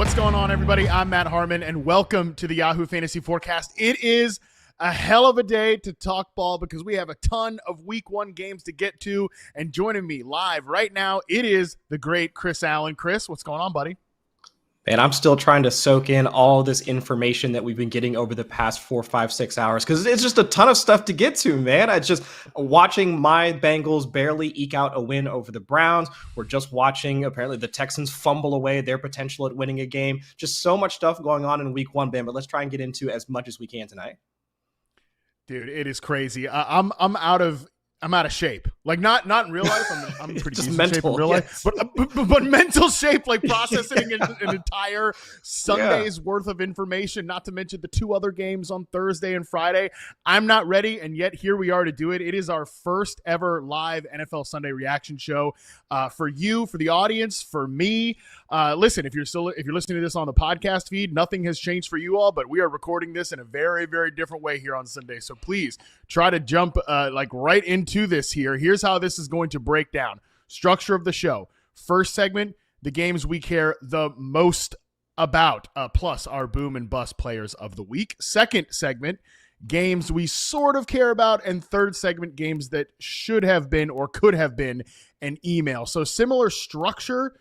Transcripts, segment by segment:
What's going on, everybody? I'm Matt Harmon, and welcome to the Yahoo Fantasy Forecast. It is a hell of a day to talk ball because we have a ton of Week 1 games to get to, and joining me live right now, it is the great Chris Allen. Chris, what's going on, buddy? And I'm still trying to soak in all this information that we've been getting over the past 4, 5, 6 hours because it's just a ton of stuff to get to, man. I just watching my Bengals barely eke out a win over the Browns. We're just watching apparently the Texans fumble away their potential at winning a game. Just so much stuff going on in Week 1, Ben. But let's try and get into as much as we can tonight. Dude, it is crazy. I'm out of shape. Like not in real life. I'm pretty just decent mental, shape in real life, but mental shape, like processing an entire Sunday's worth of information. Not to mention the 2 other games on Thursday and Friday. I'm not ready, and yet here we are to do it. It is our first ever live NFL Sunday reaction show for you, for the audience, for me. Listen, if you're listening to this on the podcast feed, nothing has changed for you all, but we are recording this in a very, very different way here on Sunday. So please try to jump right into this here. Here's how this is going to break down. Structure of the show. First segment, the games we care the most about, plus our boom and bust players of the week. Second segment, games we sort of care about. And third segment, games that should have been or could have been an email. So similar structure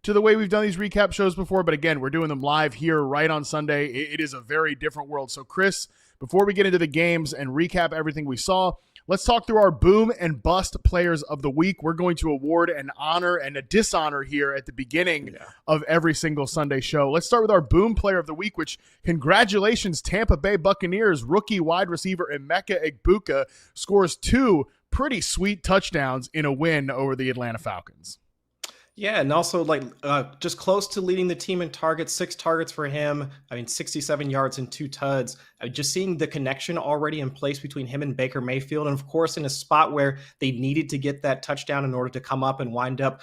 to the way we've done these recap shows before. But again, we're doing them live here right on Sunday. It is a very different world. So Chris, before we get into the games and recap everything we saw, let's talk through our boom and bust players of the week. We're going to award an honor and a dishonor here at the beginning of every single Sunday show. Let's start with our boom player of the week, which congratulations, Tampa Bay Buccaneers rookie wide receiver Emeka Egbuka scores 2 pretty sweet touchdowns in a win over the Atlanta Falcons. Yeah, and also just close to leading the team in targets, 6 targets for him. 67 yards and 2 tuds. Just seeing the connection already in place between him and Baker Mayfield. And of course, in a spot where they needed to get that touchdown in order to come up and wind up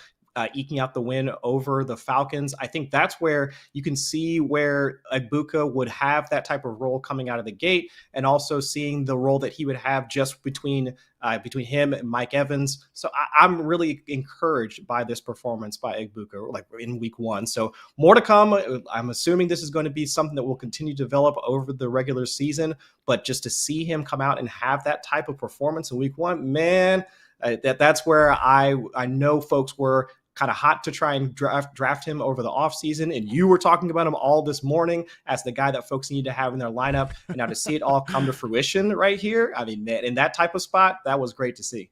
eking out the win over the Falcons. I think that's where you can see where Egbuka would have that type of role coming out of the gate, and also seeing the role that he would have just between him and Mike Evans. So I'm really encouraged by this performance by Egbuka, like in Week 1. So more to come. I'm assuming this is going to be something that will continue to develop over the regular season, but just to see him come out and have that type of performance in Week 1, man, that's where I know folks were kind of hot to try and draft him over the offseason. And you were talking about him all this morning as the guy that folks need to have in their lineup. And now to see it all come to fruition right here, man, in that type of spot, that was great to see.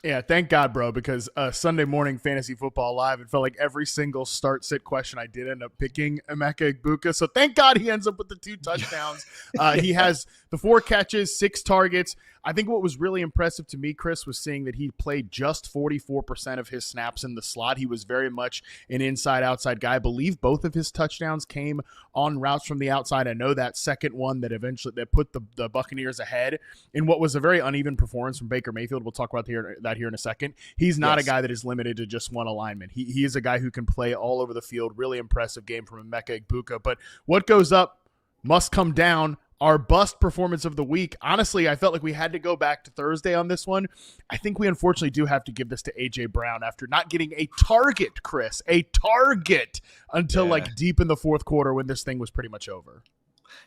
Yeah, thank God, bro, because Sunday morning fantasy football live, it felt like every single start-sit question I did end up picking Emeka Egbuka. So thank God he ends up with the 2 touchdowns. He has the 4 catches, 6 targets. I think what was really impressive to me, Chris, was seeing that he played just 44% of his snaps in the slot. He was very much an inside-outside guy. I believe both of his touchdowns came on routes from the outside. I know that second one that put the Buccaneers ahead in what was a very uneven performance from Baker Mayfield. We'll talk about that here in a second. He's not a guy that is limited to just one alignment. He is a guy who can play all over the field. Really impressive game from Emeka Egbuka. But what goes up must come down. Our bust performance of the week. Honestly, I felt like we had to go back to Thursday on this one. I think we unfortunately do have to give this to A.J. Brown after not getting a target, Chris, until deep in the fourth quarter when this thing was pretty much over.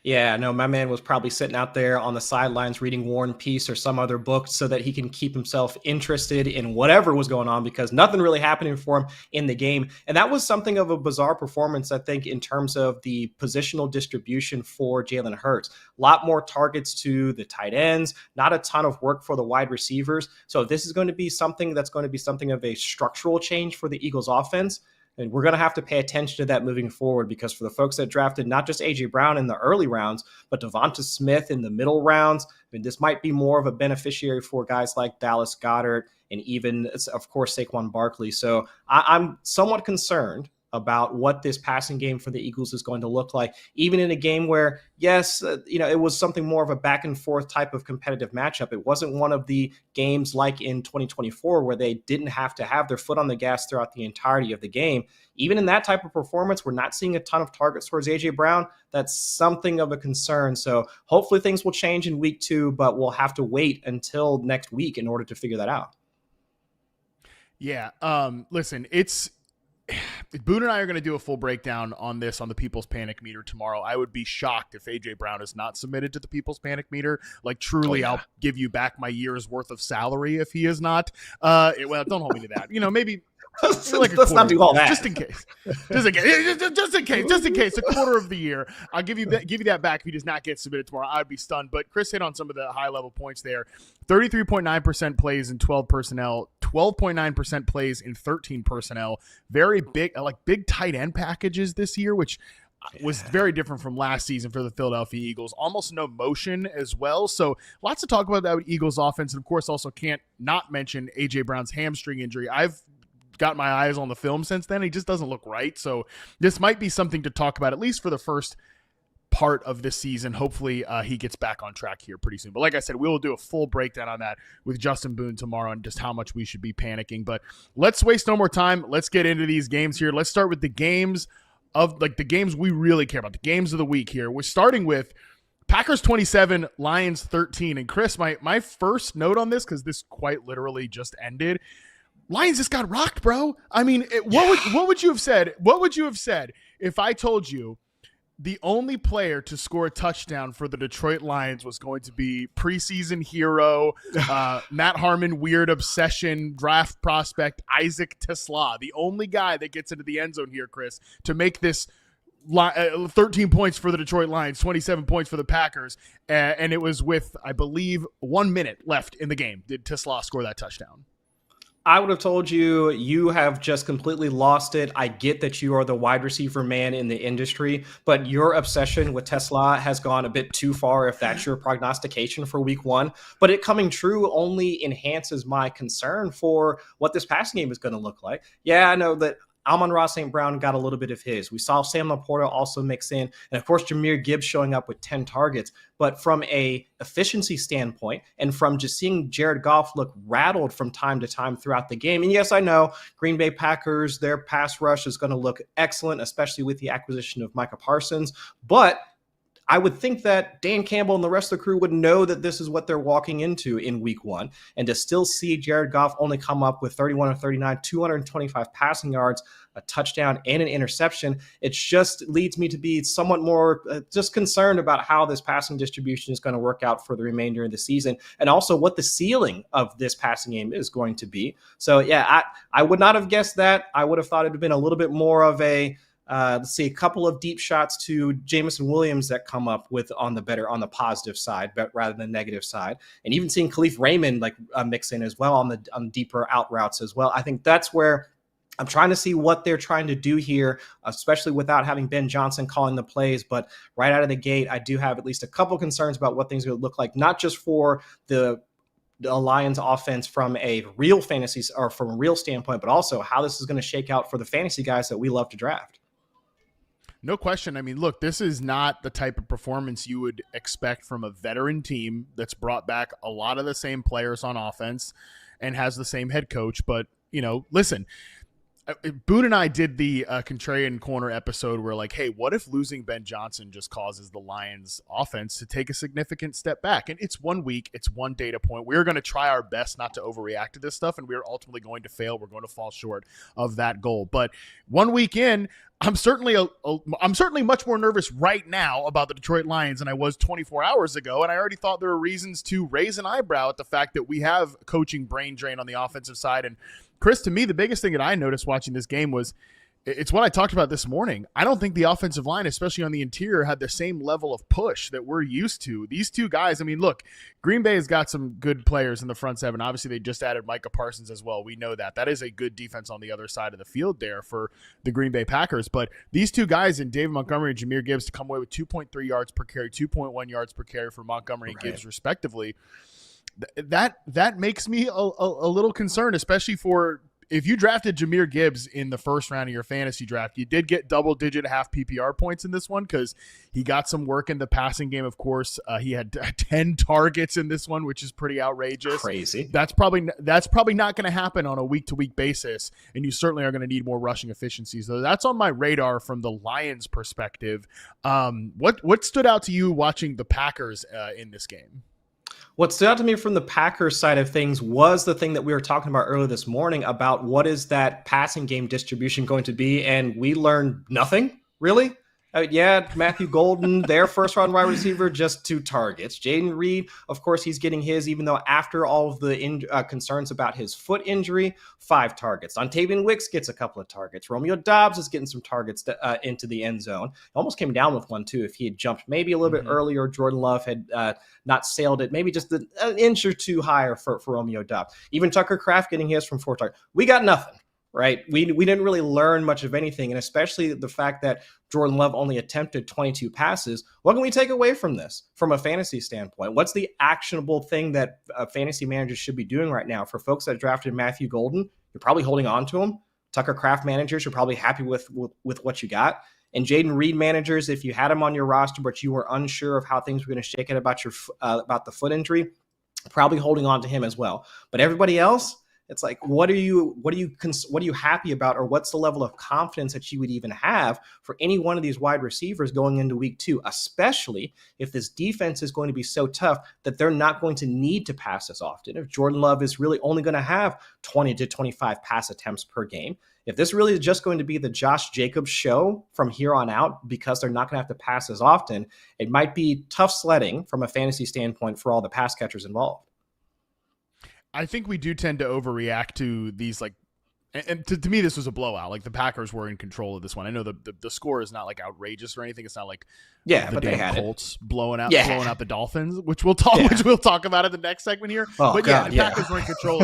Yeah, no, my man was probably sitting out there on the sidelines reading War and Peace or some other book so that he can keep himself interested in whatever was going on, because nothing really happening for him in the game. And that was something of a bizarre performance, I think, in terms of the positional distribution for Jalen Hurts. A lot more targets to the tight ends, not a ton of work for the wide receivers. So this is going to be something that's going to be something of a structural change for the Eagles offense. And we're going to have to pay attention to that moving forward, because for the folks that drafted not just A.J. Brown in the early rounds, but Devonta Smith in the middle rounds, this might be more of a beneficiary for guys like Dallas Goedert and even, of course, Saquon Barkley. So I'm somewhat concerned about what this passing game for the Eagles is going to look like, even in a game where, yes, it was something more of a back and forth type of competitive matchup. It wasn't one of the games like in 2024 where they didn't have to have their foot on the gas throughout the entirety of the game. Even in that type of performance, we're not seeing a ton of targets towards A.J. Brown. That's something of a concern. So hopefully things will change in week 2, but we'll have to wait until next week in order to figure that out. Yeah. Listen, it's Boone and I are going to do a full breakdown on this on the People's Panic Meter tomorrow. I would be shocked if A.J. Brown is not submitted to the People's Panic Meter. Like, truly, I'll give you back my year's worth of salary if he is not. Well, don't hold me to that. Maybe like let's not do all that. Just in case. Just in case. A quarter of the year. I'll give you that back if he does not get submitted tomorrow. I'd be stunned. But Chris hit on some of the high-level points there. 33.9% plays in 12 personnel, 12.9% plays in 13 personnel. Very big, big tight end packages this year, which was very different from last season for the Philadelphia Eagles. Almost no motion as well. So lots to talk about that with Eagles offense. And, of course, also can't not mention A.J. Brown's hamstring injury. I've got my eyes on the film since then. He just doesn't look right. So this might be something to talk about, at least for the first part of this season. Hopefully he gets back on track here pretty soon. But like I said, we will do a full breakdown on that with Justin Boone tomorrow and just how much we should be panicking. But let's waste no more time. Let's get into these games here. Let's start with the games the games we really care about, the games of the week here. We're starting with Packers 27, Lions 13. And Chris, my first note on this, because this quite literally just ended, Lions just got rocked, bro. I mean, what would you have said? What would you have said if I told you the only player to score a touchdown for the Detroit Lions was going to be preseason hero, Matt Harmon, weird obsession, draft prospect, Isaac Tesla, the only guy that gets into the end zone here, Chris, to make this 13 points for the Detroit Lions, 27 points for the Packers, and it was with, I believe, 1 minute left in the game. Did Tesla score that touchdown? I would have told you, you have just completely lost it. I get that you are the wide receiver man in the industry, but your obsession with Tesla has gone a bit too far if that's your prognostication for week one. But it coming true only enhances my concern for what this passing game is going to look like. Yeah, I know that Amon-Ra St. Brown got a little bit of his. We saw Sam Laporta also mix in. And, of course, Jahmyr Gibbs showing up with 10 targets. But from a efficiency standpoint and from just seeing Jared Goff look rattled from time to time throughout the game. And, yes, I know Green Bay Packers, their pass rush is going to look excellent, especially with the acquisition of Micah Parsons. But I would think that Dan Campbell and the rest of the crew would know that this is what they're walking into in week one. And to still see Jared Goff only come up with 31 of 39, 225 passing yards, a touchdown, and an interception, it just leads me to be somewhat more just concerned about how this passing distribution is going to work out for the remainder of the season, and also what the ceiling of this passing game is going to be. So, yeah, I would not have guessed that. I would have thought it would have been a little bit more of a let's see, a couple of deep shots to Jameson Williams that come up with on the positive side, but rather than the negative side. And even seeing Khalif Raymond mix in as well on the deeper out routes as well. I think that's where I'm trying to see what they're trying to do here, especially without having Ben Johnson calling the plays. But right out of the gate, I do have at least a couple concerns about what things are going to look like, not just for the Lions offense from a real fantasy or from a real standpoint, but also how this is going to shake out for the fantasy guys that we love to draft. No question. I mean, look, this is not the type of performance you would expect from a veteran team that's brought back a lot of the same players on offense and has the same head coach. But, listen, Boone and I did the Contrarian Corner episode where hey, what if losing Ben Johnson just causes the Lions offense to take a significant step back? And it's 1 week. It's one data point. We're going to try our best not to overreact to this stuff, and we're ultimately going to fail. We're going to fall short of that goal. But 1 week in, I'm certainly much more nervous right now about the Detroit Lions than I was 24 hours ago, and I already thought there were reasons to raise an eyebrow at the fact that we have coaching brain drain on the offensive side. And Chris, to me, the biggest thing that I noticed watching this game was it's what I talked about this morning. I don't think the offensive line, especially on the interior, had the same level of push that we're used to. These two guys, I mean, look, Green Bay has got some good players in the front seven. Obviously, they just added Micah Parsons as well. We know that. That is a good defense on the other side of the field there for the Green Bay Packers. But these two guys in David Montgomery and Jahmyr Gibbs to come away with 2.3 yards per carry, 2.1 yards per carry for Montgomery and Gibbs respectively, that makes me a little concerned, especially for – if you drafted Jahmyr Gibbs in the first round of your fantasy draft, you did get double-digit half PPR points in this one because he got some work in the passing game, of course. He had 10 targets in this one, which is pretty outrageous. Crazy. That's probably not going to happen on a week-to-week basis, and you certainly are going to need more rushing efficiencies. So that's on my radar from the Lions' perspective. What stood out to you watching the Packers in this game? What stood out to me from the Packers side of things was the thing that we were talking about earlier this morning about what is that passing game distribution going to be, and we learned nothing, really. Yeah, Matthew Golden, their first-round wide receiver, just 2 targets. Jayden Reed, of course, he's getting his, even though after all of the concerns about his foot injury, 5 targets. Dontavian Wicks gets a couple of targets. Romeo Doubs is getting some targets into the end zone. Almost came down with one, too, if he had jumped maybe a little bit earlier. Jordan Love had not sailed it, maybe just an inch or 2 higher for Romeo Doubs. Even Tucker Kraft getting his from 4 targets. We got nothing. Right. We didn't really learn much of anything. And especially the fact that Jordan Love only attempted 22 passes. What can we take away from this from a fantasy standpoint? What's the actionable thing that fantasy managers should be doing right now? For folks that drafted Matthew Golden, you're probably holding on to him. Tucker Kraft managers, you're probably happy with what you got. And Jayden Reed managers, if you had him on your roster, but you were unsure of how things were going to shake out about the foot injury, probably holding on to him as well. But everybody else, it's like, what are you happy about, or what's the level of confidence that you would even have for any one of these wide receivers going into week 2, especially if this defense is going to be so tough that they're not going to need to pass as often. If Jordan Love is really only going to have 20 to 25 pass attempts per game, if this really is just going to be the Josh Jacobs show from here on out because they're not going to have to pass as often, it might be tough sledding from a fantasy standpoint for all the pass catchers involved. I think we do tend to overreact to these, like, and to me, this was a blowout. Like, the Packers were in control of this one. I know the score is not like outrageous or anything. It's not like but they had Colts blowing out the Dolphins, which we'll talk about in the next segment here. The Packers were in control.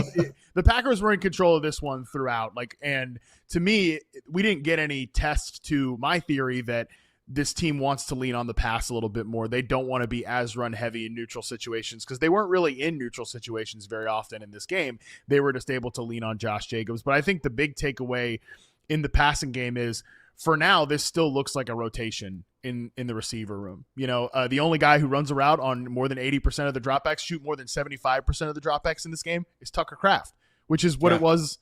The Packers were in control of this one throughout. Like, and to me, we didn't get any test to my theory that this team wants to lean on the pass a little bit more. They don't want to be as run heavy in neutral situations because they weren't really in neutral situations very often in this game. They were just able to lean on Josh Jacobs. But I think the big takeaway in the passing game is, for now, this still looks like a rotation in the receiver room. You know, the only guy who runs a route on more than 80% of the dropbacks, shoot more than 75% of the dropbacks in this game, is Tucker Kraft, which is what it was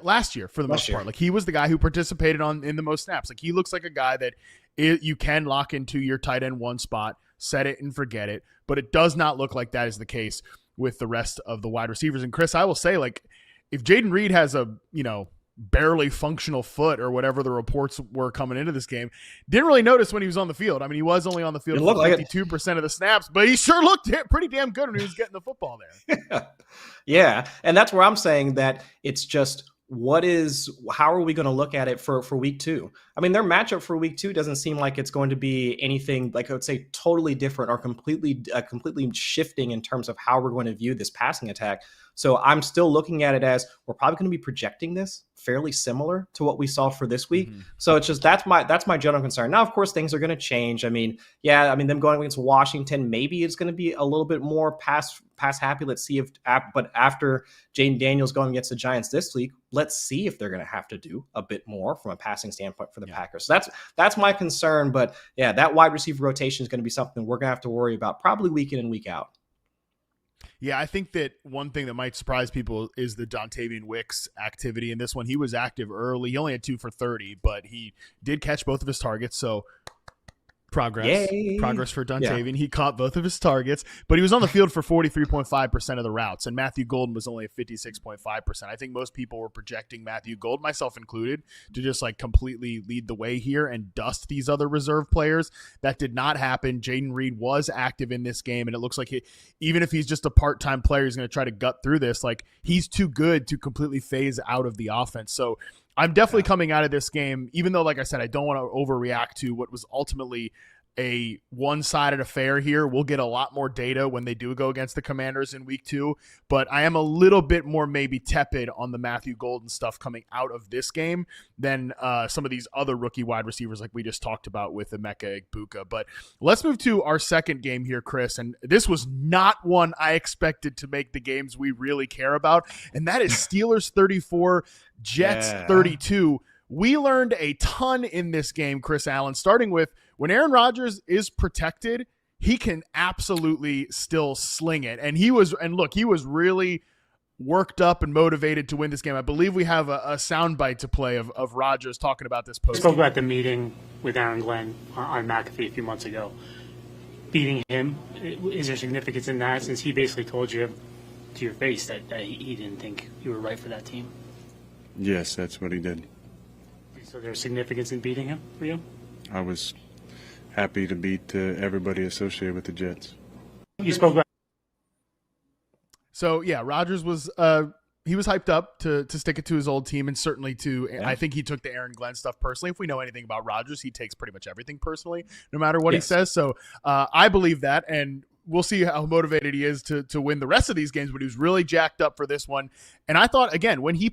last year for the most part. Like, he was the guy who participated in the most snaps. Like, he looks like a guy that you can lock into your tight end 1 spot, set it and forget it. But it does not look like that is the case with the rest of the wide receivers. And Chris, I will say, like, if Jayden Reed has a, barely functional foot or whatever the reports were coming into this game, didn't really notice when he was on the field. I mean, he was only on the field for 52% of the snaps, but he sure looked pretty damn good when he was getting the football there. Yeah. And that's where I'm saying that it's just, how are we going to look at it for week 2? I mean, their matchup for week 2 doesn't seem like it's going to be anything, like I would say, totally different or completely shifting in terms of how we're going to view this passing attack. So I'm still looking at it as we're probably going to be projecting this fairly similar to what we saw for this week. Mm-hmm. So it's just, that's my general concern. Now, of course, things are going to change. I mean, them going against Washington, maybe it's going to be a little bit more pass happy. Let's see but after Jaden Daniels going against the Giants this week, let's see if they're going to have to do a bit more from a passing standpoint for the Packers. So that's my concern. But yeah, that wide receiver rotation is going to be something we're going to have to worry about probably week in and week out. Yeah, I think that one thing that might surprise people is the Dontavian Wicks activity in this one. He was active early. He only had 2 for 30, but he did catch both of his targets. So progress for Dontavian. Yeah. He caught both of his targets, but he was on the field for 43.5% of the routes, and Matthew Golden was only at 56.5%. I think most people were projecting Matthew Golden, myself included, to just like completely lead the way here and dust these other reserve players. That did not happen. Jayden Reed was active in this game, and it looks like even if he's just a part-time player, he's going to try to gut through this. Like, he's too good to completely phase out of the offense. So I'm definitely coming out of this game, even though, like I said, I don't want to overreact to what was ultimately a one-sided affair here. We'll get a lot more data when they do go against the Commanders in week 2, but I am a little bit more maybe tepid on the Matthew Golden stuff coming out of this game than some of these other rookie wide receivers like we just talked about with Emeka Egbuka. But let's move to our second game here, Chris, and this was not one I expected to make the games we really care about, and that is Steelers 34, Jets 32. We learned a ton in this game, Chris Allen, starting with when Aaron Rodgers is protected, he can absolutely still sling it. And he was really worked up and motivated to win this game. I believe we have a soundbite to play of Rodgers talking about this post. I spoke about the meeting with Aaron Glenn on McAfee a few months ago. beating him? Is there significance in that, since he basically told you to your face that he didn't think you were right for that team? Yes, that's what he did. So there's significance in beating him for you? I was happy to beat everybody associated with the Jets. You spoke about. So yeah, Rodgers was he was hyped up to stick it to his old team, and certainly I think he took the Aaron Glenn stuff personally. If we know anything about Rodgers, he takes pretty much everything personally, no matter what he says. So I believe that, and we'll see how motivated he is to win the rest of these games. But he was really jacked up for this one, and I thought again when he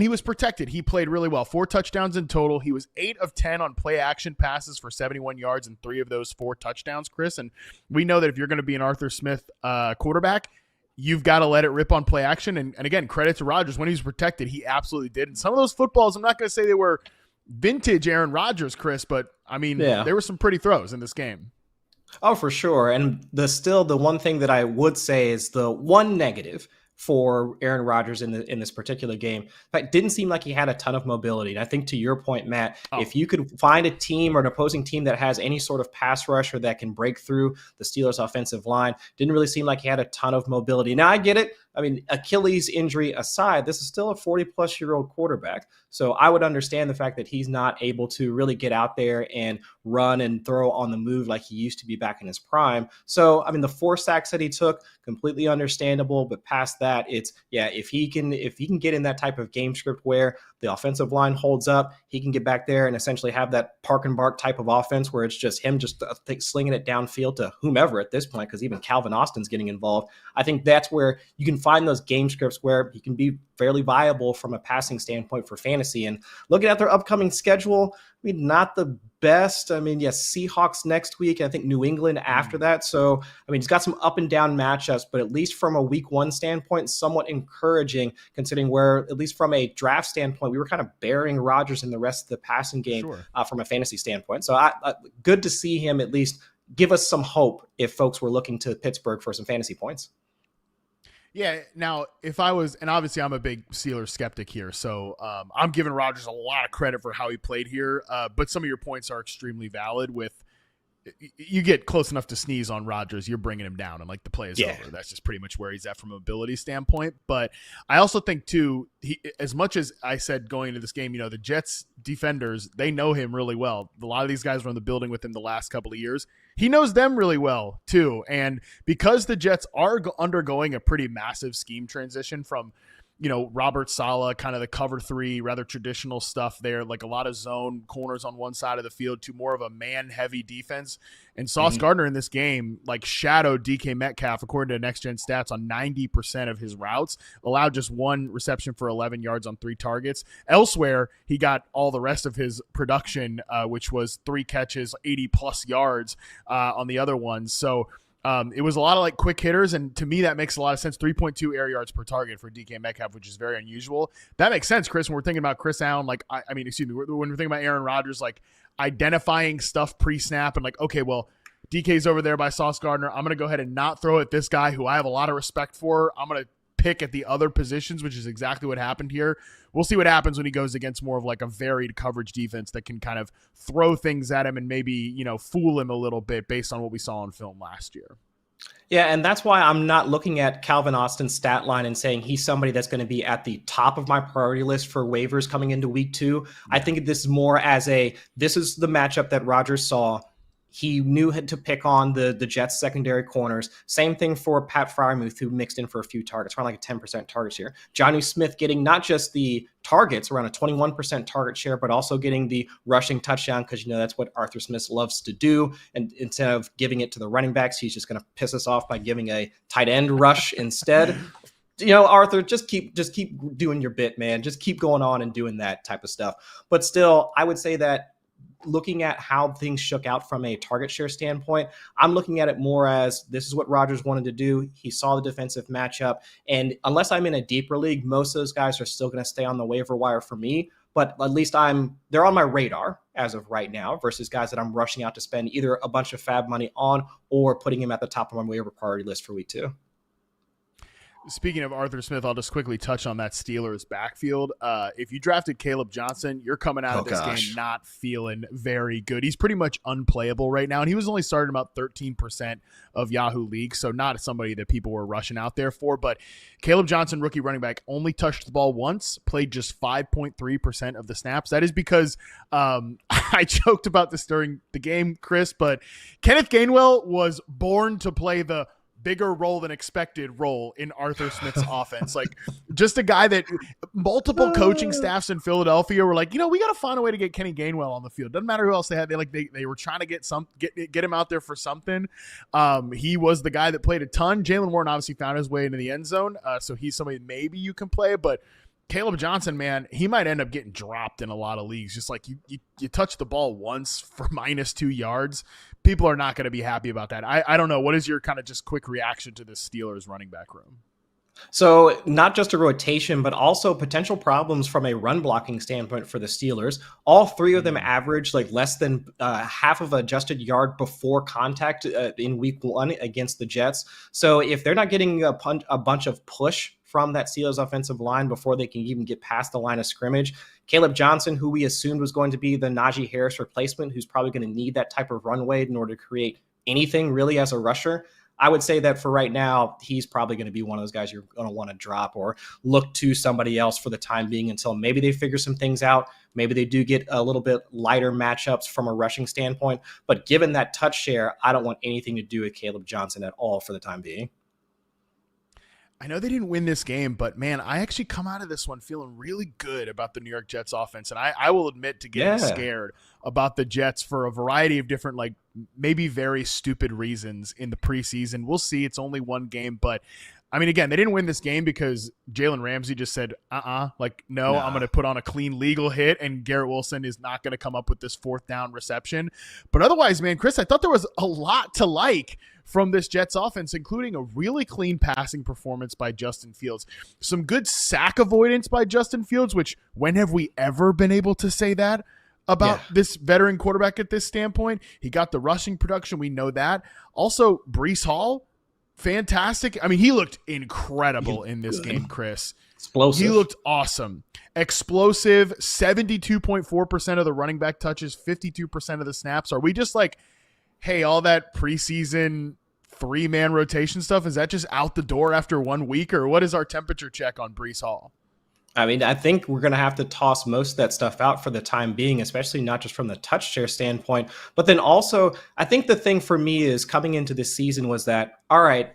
was protected, he played really well. 4 touchdowns in total. He was 8 of 10 on play action passes for 71 yards and 3 of those 4 touchdowns, Chris. And we know that if you're going to be an Arthur Smith quarterback, you've got to let it rip on play action. And again, credit to Rodgers. When he was protected, he absolutely did. And some of those footballs, I'm not going to say they were vintage Aaron Rodgers, Chris, but I mean, there were some pretty throws in this game. Oh, for sure. And the one thing that I would say is the one negative for Aaron Rodgers in this particular game. In fact, didn't seem like he had a ton of mobility. And I think to your point, Matt, if you could find a team or an opposing team that has any sort of pass rush or that can break through the Steelers' offensive line, didn't really seem like he had a ton of mobility. Now, I get it. I mean, Achilles injury aside, this is still a 40-plus-year-old quarterback. So I would understand the fact that he's not able to really get out there and run and throw on the move like he used to be back in his prime. So, I mean, the 4 sacks that he took, completely understandable. But past that, it's, if he can get in that type of game script where the offensive line holds up, he can get back there and essentially have that park and bark type of offense where it's just him slinging it downfield to whomever at this point, because even Calvin Austin's getting involved. I think that's where you can find those game scripts where he can be fairly viable from a passing standpoint for fantasy. And looking at their upcoming schedule, I mean, not the best. I mean, yes, Seahawks next week. I think New England after that. So, I mean, he's got some up and down matchups, but at least from a week 1 standpoint, somewhat encouraging considering where, at least from a draft standpoint, we were kind of burying Rodgers in the rest of the passing game from a fantasy standpoint. So good to see him at least give us some hope if folks were looking to Pittsburgh for some fantasy points. Yeah. Now, if I was, and obviously I'm a big Steelers skeptic here, so I'm giving Rodgers a lot of credit for how he played here. But some of your points are extremely valid. With you get close enough to sneeze on Rodgers, you're bringing him down, and like the play is over. That's just pretty much where he's at from a mobility standpoint. But I also think too, as much as I said going into this game, the Jets defenders, they know him really well. A lot of these guys were in the building with him the last couple of years. He knows them really well too. And because the Jets are undergoing a pretty massive scheme transition from, Robert Saleh, kind of the cover 3, rather traditional stuff there, like a lot of zone corners on one side of the field, to more of a man-heavy defense. And Sauce Gardner in this game, like, shadowed DK Metcalf, according to Next Gen Stats, on 90% of his routes, allowed just 1 reception for 11 yards on 3 targets. Elsewhere, he got all the rest of his production, which was 3 catches, 80-plus yards on the other ones. So, it was a lot of like quick hitters, and to me that makes a lot of sense. 3.2 air yards per target for DK Metcalf, which is very unusual. That makes sense, Chris, when we're thinking about Chris Allen. Like, when we're thinking about Aaron Rodgers, like identifying stuff pre-snap and like, okay, well, DK's over there by Sauce Gardner. I'm going to go ahead and not throw at this guy who I have a lot of respect for. I'm going to pick at the other positions, which is exactly what happened here. We'll see what happens when he goes against more of like a varied coverage defense that can kind of throw things at him and maybe, fool him a little bit based on what we saw on film last year. Yeah, and that's why I'm not looking at Calvin Austin's stat line and saying he's somebody that's going to be at the top of my priority list for waivers coming into week 2. Yeah. I think this is more as this is the matchup that Rodgers saw. He knew had to pick on the Jets secondary corners. Same thing for Pat Freiermuth, who mixed in for a few targets, around like a 10% target share. Jonnu Smith getting not just the targets, around a 21% target share, but also getting the rushing touchdown, because that's what Arthur Smith loves to do. And instead of giving it to the running backs, he's just going to piss us off by giving a tight end rush instead. Arthur, just keep doing your bit, man. Just keep going on and doing that type of stuff. But still, I would say that looking at how things shook out from a target share standpoint, I'm looking at it more as this is what Rodgers wanted to do. He saw the defensive matchup. And unless I'm in a deeper league, most of those guys are still going to stay on the waiver wire for me. But at least they're on my radar as of right now versus guys that I'm rushing out to spend either a bunch of fab money on or putting him at the top of my waiver priority list for week 2. Speaking of Arthur Smith, I'll just quickly touch on that Steelers backfield. If you drafted Caleb Johnson, you're coming out of this game not feeling very good. He's pretty much unplayable right now, and he was only starting about 13% of Yahoo leagues, so not somebody that people were rushing out there for. But Caleb Johnson, rookie running back, only touched the ball once, played just 5.3% of the snaps. That is because I joked about this during the game, Chris, but Kenneth Gainwell was born to play the bigger role than expected role in Arthur Smith's offense. Like, just a guy that multiple coaching staffs in Philadelphia were like, we got to find a way to get Kenny Gainwell on the field. Doesn't matter who else they had. They were trying to get him out there for something. He was the guy that played a ton. Jalen Warren obviously found his way into the end zone. So he's somebody maybe you can play, but Caleb Johnson, man, he might end up getting dropped in a lot of leagues. Just like you touch the ball once for -2 yards. People are not going to be happy about that. I don't know. What is your kind of just quick reaction to this Steelers running back room? So not just a rotation, but also potential problems from a run blocking standpoint for the Steelers. All three of them averaged like less than half of adjusted yard before contact in week 1 against the Jets. So if they're not getting a bunch of push from that Steelers offensive line before they can even get past the line of scrimmage, Caleb Johnson, who we assumed was going to be the Najee Harris replacement, who's probably going to need that type of runway in order to create anything really as a rusher, I would say that for right now, he's probably going to be one of those guys you're going to want to drop or look to somebody else for the time being until maybe they figure some things out. Maybe they do get a little bit lighter matchups from a rushing standpoint. But given that touch share, I don't want anything to do with Caleb Johnson at all for the time being. I know they didn't win this game, but man, I actually come out of this one feeling really good about the New York Jets offense. And I will admit to getting scared about the Jets for a variety of different, like maybe very stupid reasons in the preseason. We'll see. It's only one game, but I mean, again, they didn't win this game because Jalen Ramsey just said, I'm going to put on a clean legal hit, and Garrett Wilson is not going to come up with this 4th down reception. But otherwise, man, Chris, I thought there was a lot to like from this Jets offense, including a really clean passing performance by Justin Fields. Some good sack avoidance by Justin Fields, which when have we ever been able to say that about this veteran quarterback at this standpoint? He got the rushing production. We know that. Also, Breece Hall, fantastic. I mean, he looked incredible in this game, Chris. Explosive. He looked awesome. Explosive, 72.4% of the running back touches, 52% of the snaps. Are we just like, hey, all that preseason 3-man rotation stuff, is that just out the door after 1 week, or what is our temperature check on Breece Hall? I mean, I think we're going to have to toss most of that stuff out for the time being, especially not just from the touch share standpoint. But then also, I think the thing for me is coming into this season was that, all right,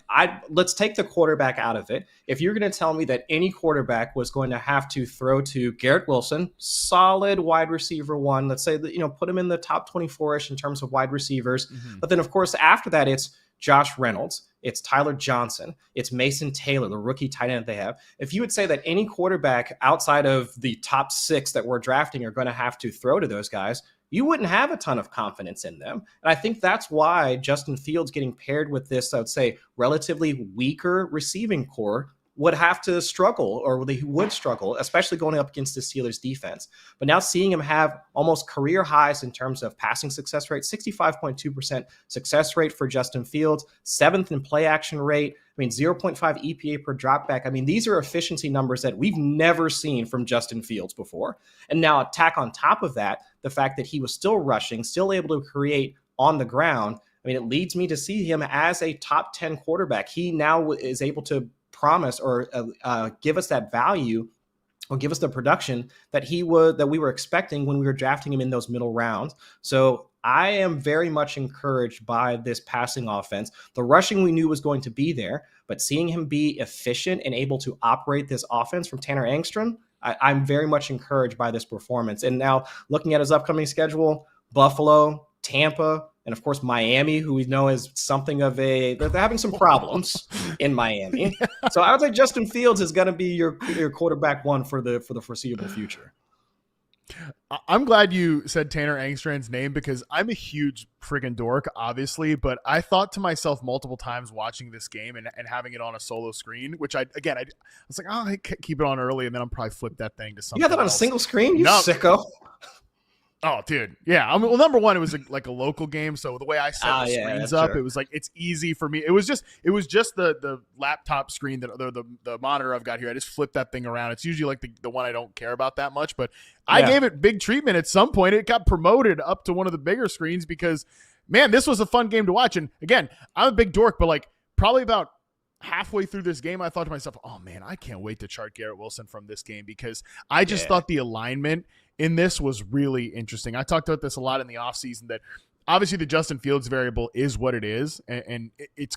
let's take the quarterback out of it. If you're going to tell me that any quarterback was going to have to throw to Garrett Wilson, solid wide receiver 1, let's say that, put him in the top 24-ish in terms of wide receivers. Mm-hmm. But then, of course, after that, it's Josh Reynolds, it's Tyler Johnson, it's Mason Taylor, the rookie tight end that they have. If you would say that any quarterback outside of the top 6 that we're drafting are going to have to throw to those guys, you wouldn't have a ton of confidence in them. And I think that's why Justin Fields getting paired with this, I would say, relatively weaker receiving core would have to struggle, or they would struggle, especially going up against the Steelers defense. But now seeing him have almost career highs in terms of passing success rate, 65.2% success rate for Justin Fields, 7th in play action rate, 0.5 EPA per dropback. I mean, these are efficiency numbers that we've never seen from Justin Fields before. And now tack on top of that, the fact that he was still rushing, still able to create on the ground. I mean, it leads me to see him as a top 10 quarterback. He now is able to promise or give us that value or give us the production that we were expecting when we were drafting him in those middle rounds. So I am very much encouraged by this passing offense. The rushing we knew was going to be there, but seeing him be efficient and able to operate this offense from Tanner Engström, I'm very much encouraged by this performance. And now looking at his upcoming schedule, Buffalo, Tampa, and of course Miami, who we know is something of they're having some problems in Miami. So I would say Justin Fields is going to be your quarterback 1 for the foreseeable future. I'm glad you said Tanner Engström's name because I'm a huge friggin' dork, obviously, but I thought to myself multiple times watching this game and having it on a solo screen, which I was like, I keep it on early and then I'll probably flip that thing to something. You got that on a single screen? You sicko. Oh, dude. Yeah. I mean, well, number one, it was like a local game. So the way I set the screens up, it was like, it's easy for me. It was just the laptop screen that the monitor I've got here. I just flip that thing around. It's usually like the one I don't care about that much, but I gave it big treatment at some point. It got promoted up to one of the bigger screens because, man, this was a fun game to watch. And again, I'm a big dork, but like probably about halfway through this game, I thought to myself, oh man, I can't wait to chart Garrett Wilson from this game because I just thought the alignment in this was really interesting. I talked about this a lot in the offseason that obviously the Justin Fields variable is what it is. And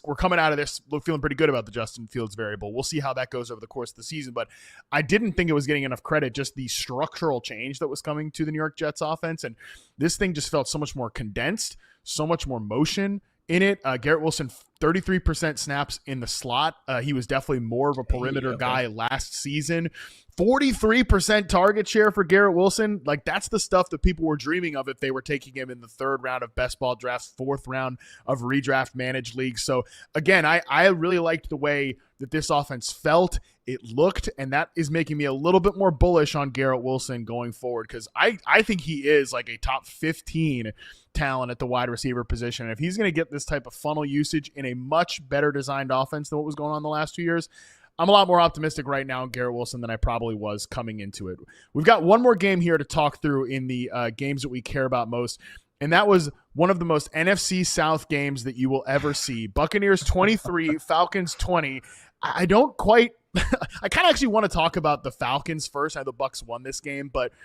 we're coming out of this feeling pretty good about the Justin Fields variable. We'll see how that goes over the course of the season, but I didn't think it was getting enough credit, just the structural change that was coming to the New York Jets offense. And this thing just felt so much more condensed, so much more motion in it. Garrett Wilson, 33% snaps in the slot. He was definitely more of a perimeter guy last season. 43% target share for Garrett Wilson. Like, that's the stuff that people were dreaming of if they were taking him in the 3rd round of best ball drafts, 4th round of redraft managed leagues. So again, I really liked the way that this offense felt, it looked, and that is making me a little bit more bullish on Garrett Wilson going forward because I think he is like a top 15 talent at the wide receiver position. And if he's going to get this type of funnel usage in a much better designed offense than what was going on the last 2 years, I'm a lot more optimistic right now on Garrett Wilson than I probably was coming into it. We've got one more game here to talk through in the games that we care about most, and that was one of the most NFC South games that you will ever see. Buccaneers 23, Falcons 20. I don't quite – I kind of actually want to talk about the Falcons first. I know the Bucs won this game, but –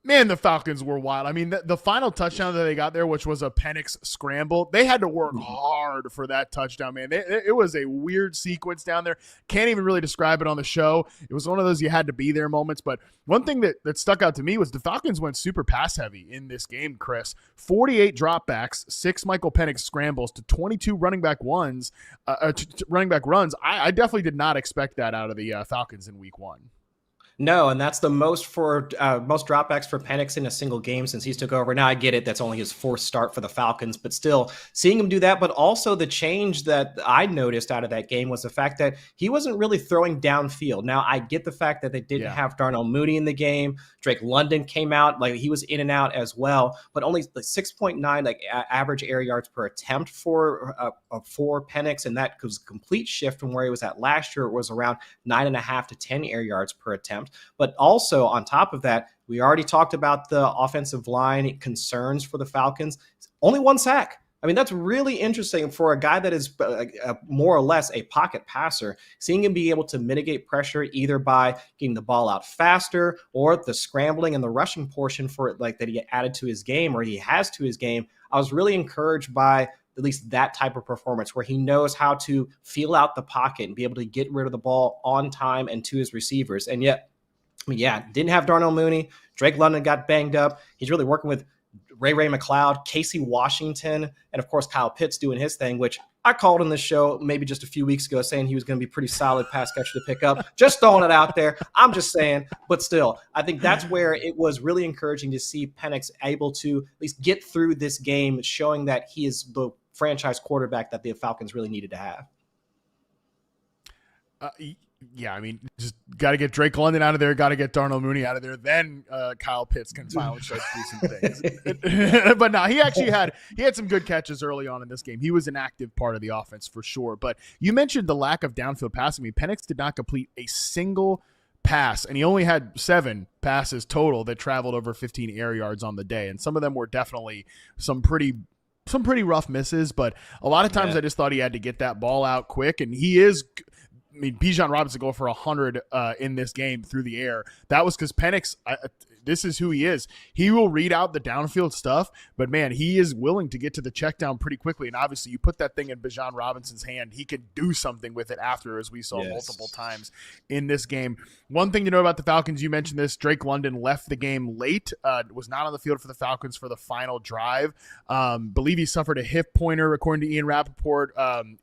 man, the Falcons were wild. I mean, the final touchdown that they got there, which was a Penix scramble, they had to work hard for that touchdown, man. It was a weird sequence down there. Can't even really describe it on the show. It was one of those you had to be there moments. But one thing that stuck out to me was the Falcons went super pass heavy in this game, Chris. 48 dropbacks, 6 Michael Penix scrambles to 22 running back runs. I definitely did not expect that out of the Falcons in week 1. No, and that's the most most dropbacks for Penix in a single game since he's took over. Now I get it, that's only his 4th start for the Falcons, but still seeing him do that. But also the change that I noticed out of that game was the fact that he wasn't really throwing downfield. Now I get the fact that they didn't have Darnell Mooney in the game. Drake London came out, like he was in and out as well, but only like 6.9 like average air yards per attempt for Penix, and that was a complete shift from where he was at last year. It was around 9.5 to 10 air yards per attempt. But also on top of that, we already talked about the offensive line concerns for the Falcons. Only 1 sack. I mean, that's really interesting for a guy that is more or less a pocket passer, seeing him be able to mitigate pressure either by getting the ball out faster or the scrambling and the rushing portion for it, like that he added to his game or he has to his game. I was really encouraged by at least that type of performance where he knows how to feel out the pocket and be able to get rid of the ball on time and to his receivers. And yet, didn't have Darnell Mooney. Drake London got banged up. He's really working with Ray McLeod, Casey Washington, and of course Kyle Pitts doing his thing, which I called on this show maybe just a few weeks ago saying he was going to be pretty solid pass catcher to pick up. Just throwing it out there. I'm just saying, but still, I think that's where it was really encouraging to see Penix able to at least get through this game, showing that he is the franchise quarterback that the Falcons really needed to have. Yeah, I mean, just got to get Drake London out of there, got to get Darnell Mooney out of there. Then Kyle Pitts can finally start to do some things. But no, he had some good catches early on in this game. He was an active part of the offense for sure. But you mentioned the lack of downfield passing. I mean, Penix did not complete a single pass, and he only had 7 passes total that traveled over 15 air yards on the day. And some of them were definitely some pretty rough misses. But a lot of times I just thought he had to get that ball out quick, and he is – I mean, Bijan Robinson go for 100 in this game through the air. That was because Penix, this is who he is. He will read out the downfield stuff, but man, he is willing to get to the check down pretty quickly. And obviously, you put that thing in Bijan Robinson's hand, he can do something with it after, as we saw multiple times in this game. One thing to know about the Falcons, you mentioned this, Drake London left the game late, was not on the field for the Falcons for the final drive. Believe he suffered a hip pointer, according to Ian Rappaport.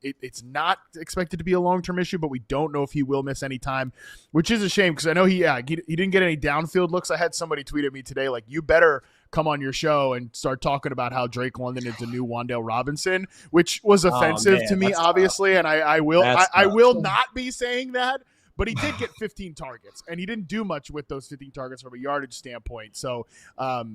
It's not expected to be a long-term issue, but we don't know if he will miss any time, which is a shame because I know he didn't get any downfield looks. I had somebody tweet at me today, like, you better come on your show and start talking about how Drake London is the new Wan'Dale Robinson, which was offensive to me, obviously. Tough. And I will not be saying that, but he did get 15 targets, and he didn't do much with those 15 targets from a yardage standpoint. So, so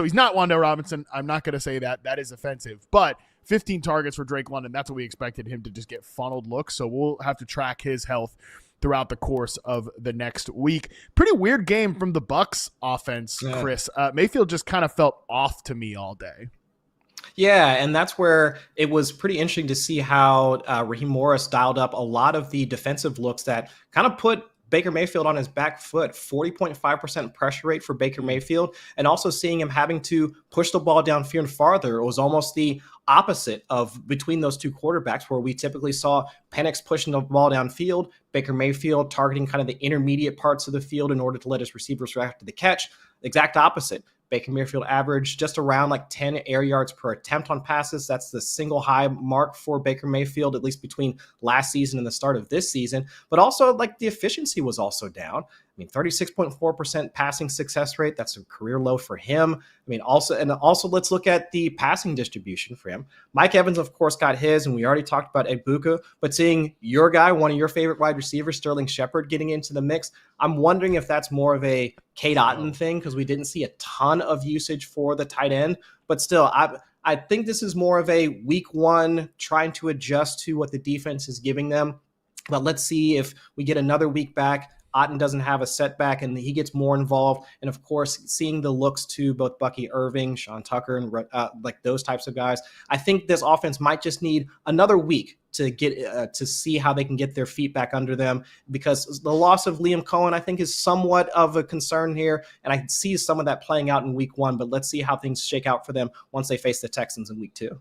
he's not Wan'Dale Robinson. I'm not going to say that. That is offensive, but 15 targets for Drake London, that's what we expected him to just get funneled looks. So we'll have to track his health throughout the course of the next week. Pretty weird game from the Bucs offense, Chris. Mayfield just kind of felt off to me all day. Yeah, and that's where it was pretty interesting to see how Raheem Morris dialed up a lot of the defensive looks that kind of put Baker Mayfield on his back foot. 40.5% pressure rate for Baker Mayfield, and also seeing him having to push the ball downfield and farther. It was almost the opposite of between those two quarterbacks, where we typically saw Penix pushing the ball downfield, Baker Mayfield targeting kind of the intermediate parts of the field in order to let his receivers react to the catch. Exact opposite. Baker Mayfield averaged just around like 10 air yards per attempt on passes. That's the single high mark for Baker Mayfield, at least between last season and the start of this season. But also, like, the efficiency was also down. I mean, 36.4% passing success rate. That's a career low for him. I mean, also let's look at the passing distribution for him. Mike Evans, of course, got his, and we already talked about Egbuka, but seeing your guy, one of your favorite wide receivers, Sterling Shepard, getting into the mix, I'm wondering if that's more of a Cade Otton thing, because we didn't see a ton of usage for the tight end. But still, I think this is more of a week one trying to adjust to what the defense is giving them. But let's see if we get another week back. Otton doesn't have a setback and he gets more involved. And of course, seeing the looks to both Bucky Irving, Sean Tucker, and like those types of guys, I think this offense might just need another week to get to see how they can get their feet back under them, because the loss of Liam Cohen, I think, is somewhat of a concern here. And I see some of that playing out in week one, but let's see how things shake out for them once they face the Texans in week two.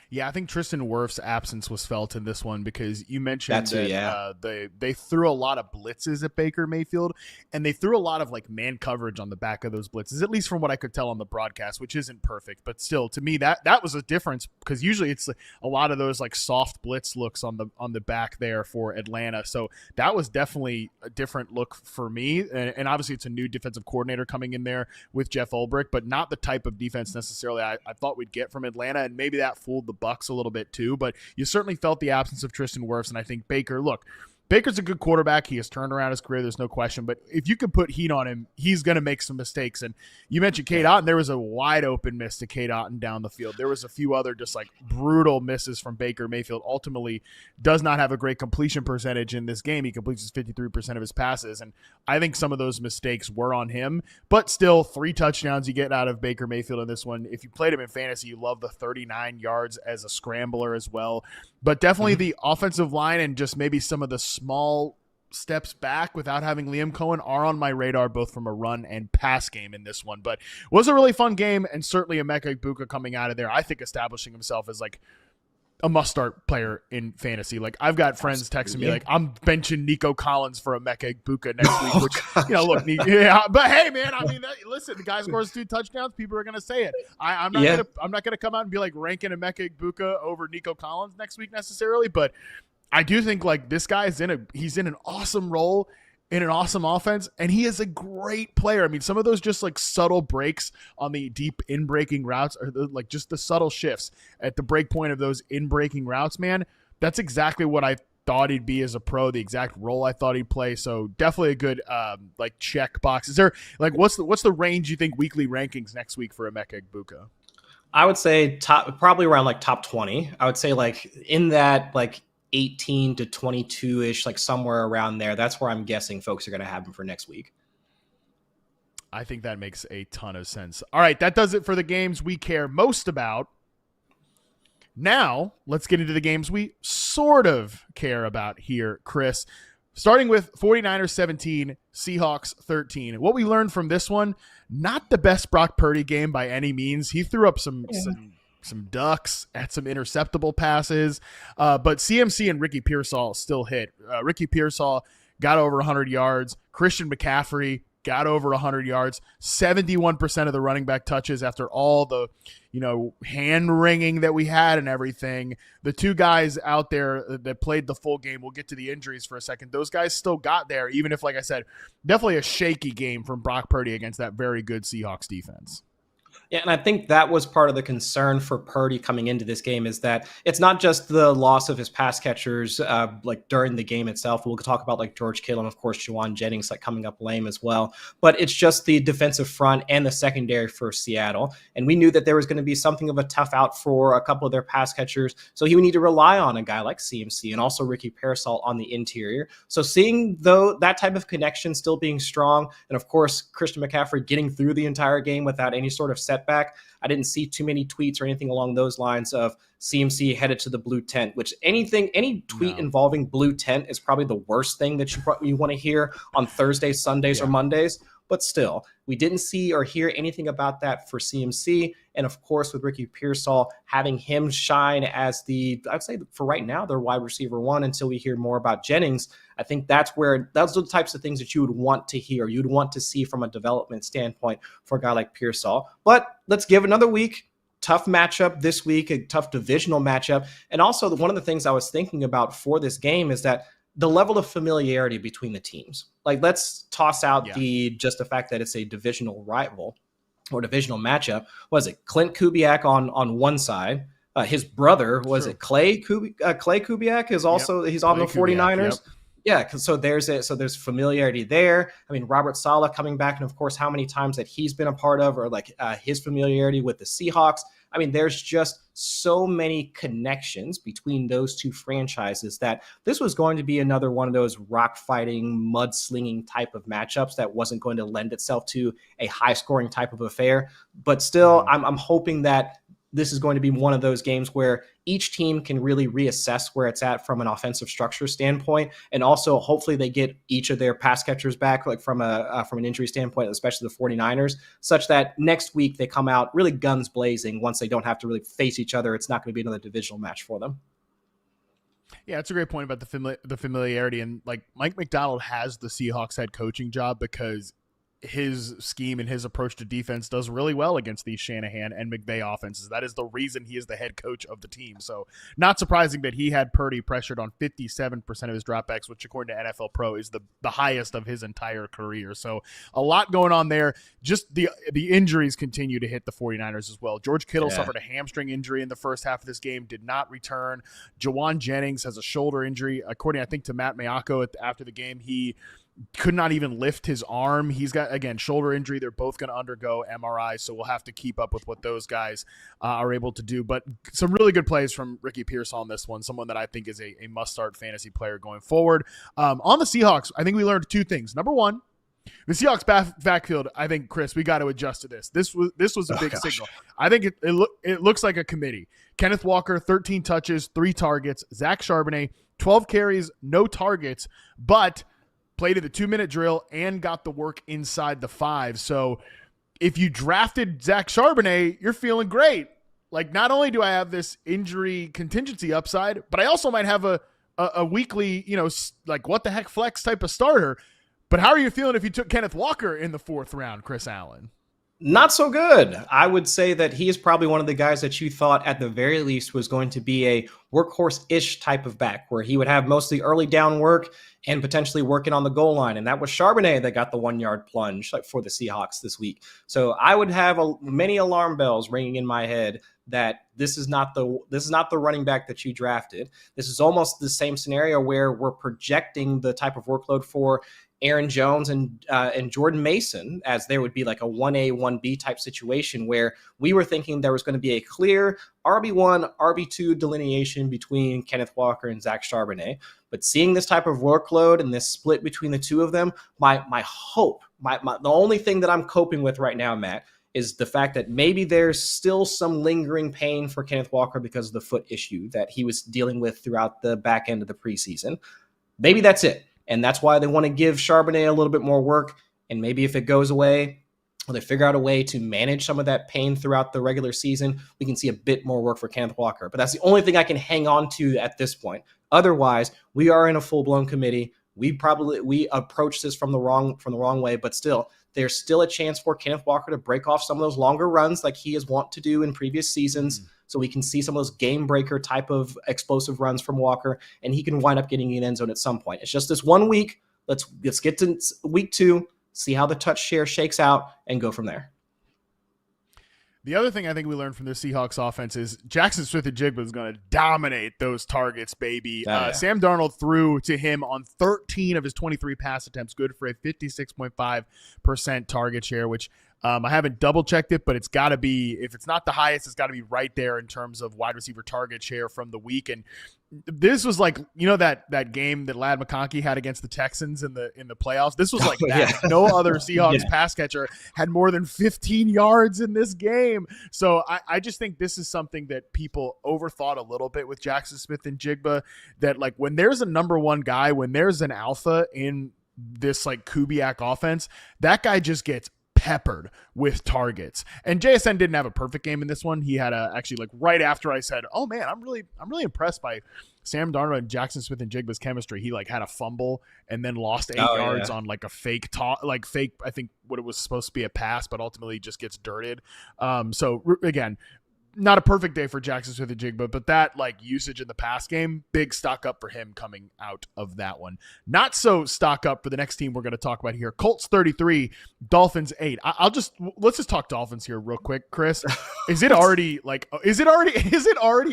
Yeah, I think Tristan Wirf's absence was felt in this one, because you mentioned they threw a lot of blitzes at Baker Mayfield, and they threw a lot of like man coverage on the back of those blitzes, at least from what I could tell on the broadcast, which isn't perfect, but still, to me, that was a difference, because usually it's a lot of those like soft blitz looks on the back there for Atlanta. So that was definitely a different look for me, and obviously it's a new defensive coordinator coming in there with Jeff Ulbrich, but not the type of defense necessarily I thought we'd get from Atlanta, and maybe that fooled the Bucs a little bit too, but you certainly felt the absence of Tristan Wirfs. And I think Baker's a good quarterback. He has turned around his career, there's no question, but if you could put heat on him, he's going to make some mistakes. And you mentioned Cade Otton. There was a wide open miss to Cade Otton down the field. There was a few other just like brutal misses from Baker Mayfield. Ultimately does not have a great completion percentage in this game. He completes 53% of his passes, and I think some of those mistakes were on him, but still 3 touchdowns you get out of Baker Mayfield in this one. If you played him in fantasy, you love the 39 yards as a scrambler as well. But definitely the offensive line and just maybe some of the small steps back without having Liam Cohen are on my radar, both from a run and pass game in this one. But it was a really fun game, and certainly Emeka Egbuka coming out of there, I think, establishing himself as like a must-start player in fantasy. Like, I've got friends texting me like, I'm benching Nico Collins for Emeka Egbuka next week, which, you know, look, yeah, but hey, man, I mean, listen, the guy scores 2 touchdowns, people are going to say it. I'm not gonna come out and be like ranking Emeka Egbuka over Nico Collins next week necessarily, but I do think like this guy he's in an awesome role in an awesome offense, and he is a great player. I mean, some of those just like subtle breaks on the deep in-breaking routes, or like just the subtle shifts at the break point of those in-breaking routes, man, that's exactly what I thought he'd be as a pro, the exact role I thought he'd play. So definitely a good like check box. Is there like what's the range you think weekly rankings next week for Emeka Egbuka? I would say probably around like top 20. I would say like in that like 18 to 22-ish, like somewhere around there. That's where I'm guessing folks are going to have him for next week. I think that makes a ton of sense. All right, that does it for the games we care most about. Now, let's get into the games we sort of care about here, Chris. Starting with 49ers 17, Seahawks 13. What we learned from this one, not the best Brock Purdy game by any means. He threw up some ducks, at some interceptable passes, but CMC and Ricky Pearsall still hit. Ricky Pearsall got over 100 yards. Christian McCaffrey got over 100 yards. 71% of the running back touches after all the, hand wringing that we had and everything. The 2 guys out there that played the full game, we'll get to the injuries for a second. Those guys still got there, even if, like I said, definitely a shaky game from Brock Purdy against that very good Seahawks defense. Yeah, and I think that was part of the concern for Purdy coming into this game is that it's not just the loss of his pass catchers like during the game itself. We'll talk about like George Kittle and, of course, Juwan Jennings like coming up lame as well. But it's just the defensive front and the secondary for Seattle. And we knew that there was going to be something of a tough out for a couple of their pass catchers. So he would need to rely on a guy like CMC and also Ricky Pearsall on the interior. So seeing though that type of connection still being strong, and of course, Christian McCaffrey getting through the entire game without any sort of setback. I didn't see too many tweets or anything along those lines of CMC headed to the blue tent, which any tweet involving blue tent is probably the worst thing that you want to hear on Thursdays, Sundays, or Mondays. But still, we didn't see or hear anything about that for CMC. And of course, with Ricky Pearsall, having him shine as I'd say for right now, their wide receiver one until we hear more about Jennings. I think those are the types of things that you would want to hear, you'd want to see from a development standpoint for a guy like Pearsall. But let's give another week. Tough matchup this week, a tough divisional matchup. And also one of the things I was thinking about for this game is that the level of familiarity between the teams. Like, let's toss out the fact that it's a divisional rival or divisional matchup. Was it Clint Kubiak on one side? His brother, it Clay Kubiak is also, he's on the 49ers. Yeah, so there's familiarity there. I mean, Robert Saleh coming back, and of course, how many times that he's been a part of, or like his familiarity with the Seahawks. I mean, there's just so many connections between those two franchises that this was going to be another one of those rock fighting, mudslinging type of matchups that wasn't going to lend itself to a high scoring type of affair. But still, I'm hoping that this is going to be one of those games where each team can really reassess where it's at from an offensive structure standpoint. And also, hopefully they get each of their pass catchers back, like from an injury standpoint, especially the 49ers, such that next week they come out really guns blazing once they don't have to really face each other. It's not going to be another divisional match for them. Yeah, it's a great point about the familiarity. And like Mike Macdonald has the Seahawks head coaching job because his scheme and his approach to defense does really well against these Shanahan and McVay offenses. That is the reason he is the head coach of the team. So not surprising that he had Purdy pressured on 57% of his dropbacks, which according to NFL Pro is the highest of his entire career. So a lot going on there. Just the injuries continue to hit the 49ers as well. George Kittle suffered a hamstring injury in the first half of this game, did not return. Juwan Jennings has a shoulder injury. According, I think, to Matt Mayako after the game, he could not even lift his arm. He's got, again, shoulder injury. They're both going to undergo MRIs, so we'll have to keep up with what those guys are able to do. But some really good plays from Ricky Pearsall on this one, someone that I think is a must-start fantasy player going forward. On the Seahawks, I think we learned two things. Number one, the Seahawks backfield, I think, Chris, we got to adjust to this. This was a big signal. I think it looks like a committee. Kenneth Walker, 13 touches, 3 targets. Zach Charbonnet, 12 carries, no targets, but played in the 2-minute drill and got the work inside the 5. So if you drafted Zach Charbonnet, you're feeling great. Like, not only do I have this injury contingency upside, but I also might have a weekly, like what the heck flex type of starter. But how are you feeling if you took Kenneth Walker in the 4th round, Chris Allen? Not so good. I would say that he is probably one of the guys that you thought at the very least was going to be a workhorse-ish type of back, where he would have mostly early down work and potentially working on the goal line. And that was Charbonnet that got the 1-yard plunge for the Seahawks this week. So I would have many alarm bells ringing in my head that this is not the running back that you drafted. This is almost the same scenario where we're projecting the type of workload for Aaron Jones and Jordan Mason, as there would be like a 1A, 1B type situation where we were thinking there was going to be a clear RB1, RB2 delineation between Kenneth Walker and Zach Charbonnet. But seeing this type of workload and this split between the two of them, my hope, the only thing that I'm coping with right now, Matt, is the fact that maybe there's still some lingering pain for Kenneth Walker because of the foot issue that he was dealing with throughout the back end of the preseason. Maybe that's it. And that's why they want to give Charbonnet a little bit more work. And maybe if it goes away, or they figure out a way to manage some of that pain throughout the regular season, we can see a bit more work for Kenneth Walker. But that's the only thing I can hang on to at this point. Otherwise, we are in a full-blown committee. We approach this from the wrong way, but still, there's still a chance for Kenneth Walker to break off some of those longer runs like he has wont to do in previous seasons. So we can see some of those game breaker type of explosive runs from Walker, and he can wind up getting in the end zone at some point. It's just this 1 week. Let's get to week 2, see how the touch share shakes out, and go from there. The other thing I think we learned from the Seahawks offense is Jackson Smith-Njigba is going to dominate those targets, baby. Sam Darnold threw to him on 13 of his 23 pass attempts, good for a 56.5% target share, which I haven't double-checked it, but it's got to be, if it's not the highest, it's got to be right there in terms of wide receiver target share from the week. And this was like, that game that Ladd McConkey had against the Texans in the playoffs. This was like that. Yeah. No other Seahawks pass catcher had more than 15 yards in this game. So I just think this is something that people overthought a little bit with Jackson Smith-Njigba, that like when there's a number one guy, when there's an alpha in this like Kubiak offense, that guy just gets peppered with targets. And JSN didn't have a perfect game in this one. He had actually like right after I said, oh man, I'm really impressed by Sam Darnold and Jackson Smith-Njigba's chemistry. He like had a fumble and then lost 8 yards on like a fake, I think what it was supposed to be a pass, but ultimately just gets dirted. So again, not a perfect day for Jackson Smith-Njigba, but that like usage in the pass game, big stock up for him coming out of that one. Not so stock up for the next team we're going to talk about here. Colts 33, Dolphins 8. Let's just talk Dolphins here real quick, Chris. Is it already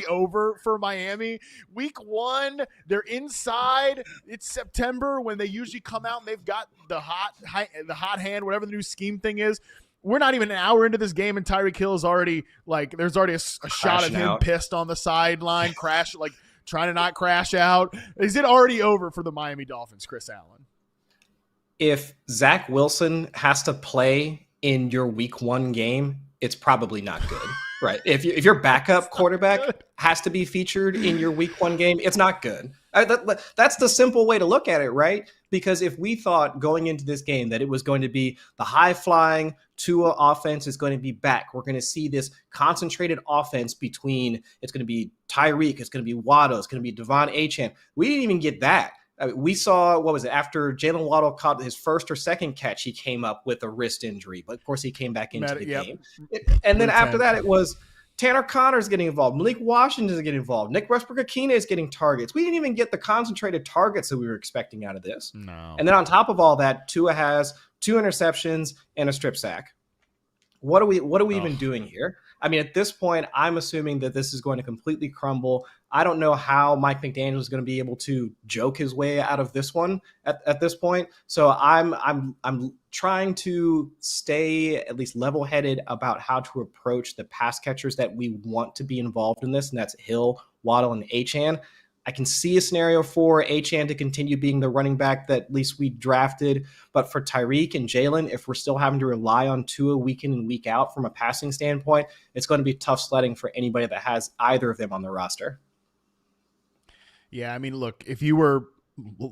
over for Miami? Week 1, they're inside. It's September when they usually come out and they've got the hot hand, whatever the new scheme thing is. We're not even an hour into this game, and Tyreek Hill is already like, there's already a shot of him pissed on the sideline, trying to not crash out. Is it already over for the Miami Dolphins, Chris Allen? If Zach Wilson has to play in your week 1 game, it's probably not good, right? If your backup quarterback has to be featured in your week 1 game, it's not good. That's the simple way to look at it, right? Because if we thought going into this game that it was going to be the high-flying Tua offense is going to be back, we're going to see this concentrated offense between, it's going to be Tyreek, it's going to be Waddle, it's going to be Devon Achane. We didn't even get that. We saw, what was it, after Jalen Waddle caught his first or second catch, he came up with a wrist injury. But, of course, he came back into the game. And then after that, it was Tanner Connor's getting involved. Malik Washington is getting involved. Nick Westbrook-Akina is getting targets. We didn't even get the concentrated targets that we were expecting out of this. No. And then on top of all that, Tua has 2 interceptions and a strip sack. What are we even doing here? I mean, at this point, I'm assuming that this is going to completely crumble. I don't know how Mike McDaniel is going to be able to joke his way out of this one at this point. So I'm trying to stay at least level-headed about how to approach the pass catchers that we want to be involved in this, and that's Hill, Waddle, and Achane. I can see a scenario for Achane to continue being the running back that at least we drafted. But for Tyreek and Jalen, if we're still having to rely on Tua week in and week out from a passing standpoint, it's going to be tough sledding for anybody that has either of them on the roster. Yeah, I mean, look, if you were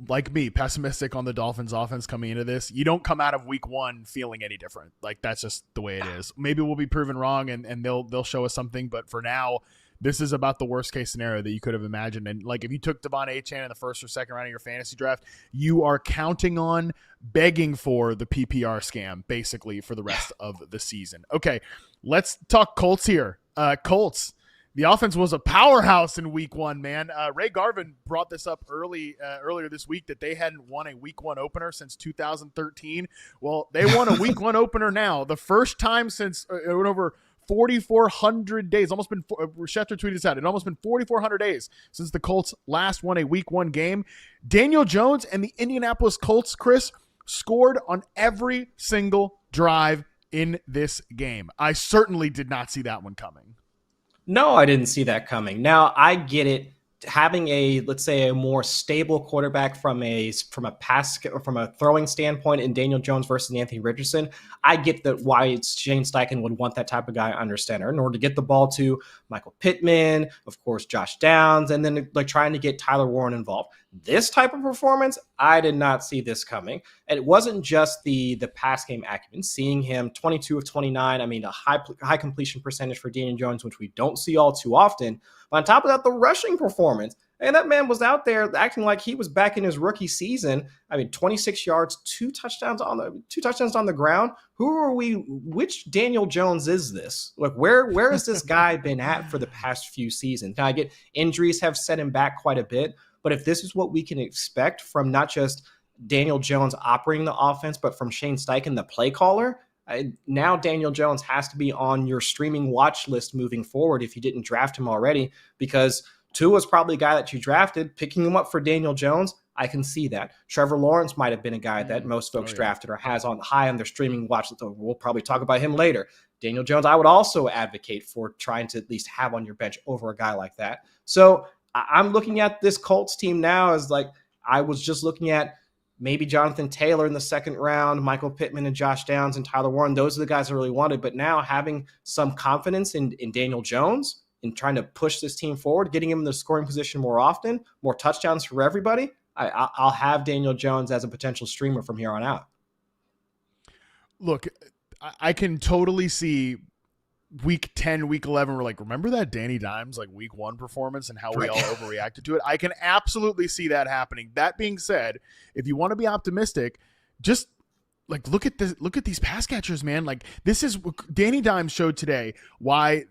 like me, pessimistic on the Dolphins offense coming into this, you don't come out of week 1 feeling any different. Like, that's just the way it is. Maybe we'll be proven wrong and they'll show us something, but for now, this is about the worst case scenario that you could have imagined. And like, if you took Devon Achane in the first or second round of your fantasy draft, you are counting on, begging for the PPR scam basically for the rest of the season. Okay, let's talk Colts here. Colts. The offense was a powerhouse in week 1, man. Ray Garvin brought this up earlier this week that they hadn't won a week 1 opener since 2013. Well, they won a week 1 opener now. The first time since it went over 4,400 days. Almost been, Schefter tweeted this out. It almost been 4,400 days since the Colts last won a week 1 game. Daniel Jones and the Indianapolis Colts, Chris, scored on every single drive in this game. I certainly did not see that one coming. No, I didn't see that coming. Now, I get it. Having let's say a more stable quarterback from a throwing standpoint in Daniel Jones versus Anthony Richardson, I get that why Shane Steichen would want that type of guy under center in order to get the ball to Michael Pittman, of course, Josh Downs, and then like trying to get Tyler Warren involved. This type of performance, I did not see this coming. And it wasn't just the pass game acumen, seeing him 22 of 29. I mean, a high completion percentage for Daniel Jones, which we don't see all too often. But on top of that, the rushing performance. And that man was out there acting like he was back in his rookie season. I mean, 26 yards, 2 touchdowns on the ground. Who are we? Which Daniel Jones is this? Like, where has this guy been at for the past few seasons? Now, I get injuries have set him back quite a bit. But if this is what we can expect from not just Daniel Jones operating the offense, but from Shane Steichen, the play caller, Now Daniel Jones has to be on your streaming watch list moving forward if you didn't draft him already, because Tua is probably a guy that you drafted. Picking him up for Daniel Jones, I can see that. Trevor Lawrence might have been a guy that most folks drafted or has on high on their streaming watch list. We'll probably talk about him later. Daniel Jones, I would also advocate for trying to at least have on your bench over a guy like that. So I'm looking at this Colts team now as like I was just looking at maybe Jonathan Taylor in the second round, Michael Pittman and Josh Downs and Tyler Warren. Those are the guys I really wanted. But now having some confidence in Daniel Jones, in trying to push this team forward, getting him in the scoring position more often, more touchdowns for everybody, I'll have Daniel Jones as a potential streamer from here on out. Look, I can totally see week 10, week 11, we're like, remember that Danny Dimes like week 1 performance and how we all overreacted to it? I can absolutely see that happening. That being said, if you want to be optimistic, just like look at these pass catchers, man. Like this is Danny Dimes showed today why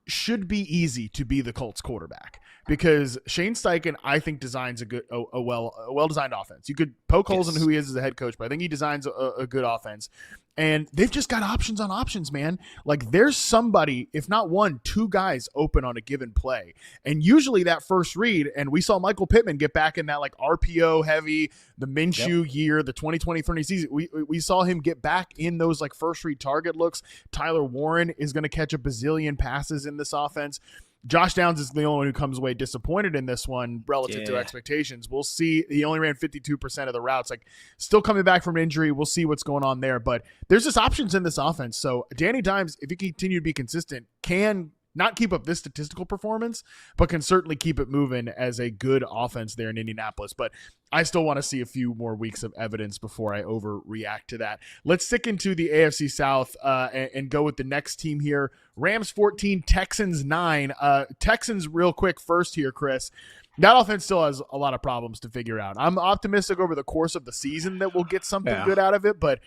should be easy to be the Colts quarterback, because Shane Steichen, I think, designs a well-designed offense. You could poke holes in who he is as a head coach, but I think he designs a good offense. And they've just got options on options, man. Like there's somebody, if not one, 2 guys open on a given play. And usually that first read, and we saw Michael Pittman get back in that like RPO heavy, the Minshew year, the 2020 season. We saw him get back in those like first read target looks. Tyler Warren is going to catch a bazillion passes in this offense. Josh Downs is the only one who comes away disappointed in this one relative to expectations. We'll see. He only ran 52% of the routes. Like, still coming back from an injury. We'll see what's going on there. But there's just options in this offense. So Danny Dimes, if he continue to be consistent, can not keep up this statistical performance, but can certainly keep it moving as a good offense there in Indianapolis. But I still want to see a few more weeks of evidence before I overreact to that. Let's stick into the AFC South and go with the next team here. Rams 14, Texans 9. Texans real quick first here, Chris. That offense still has a lot of problems to figure out. I'm optimistic over the course of the season that we'll get something good out of it, but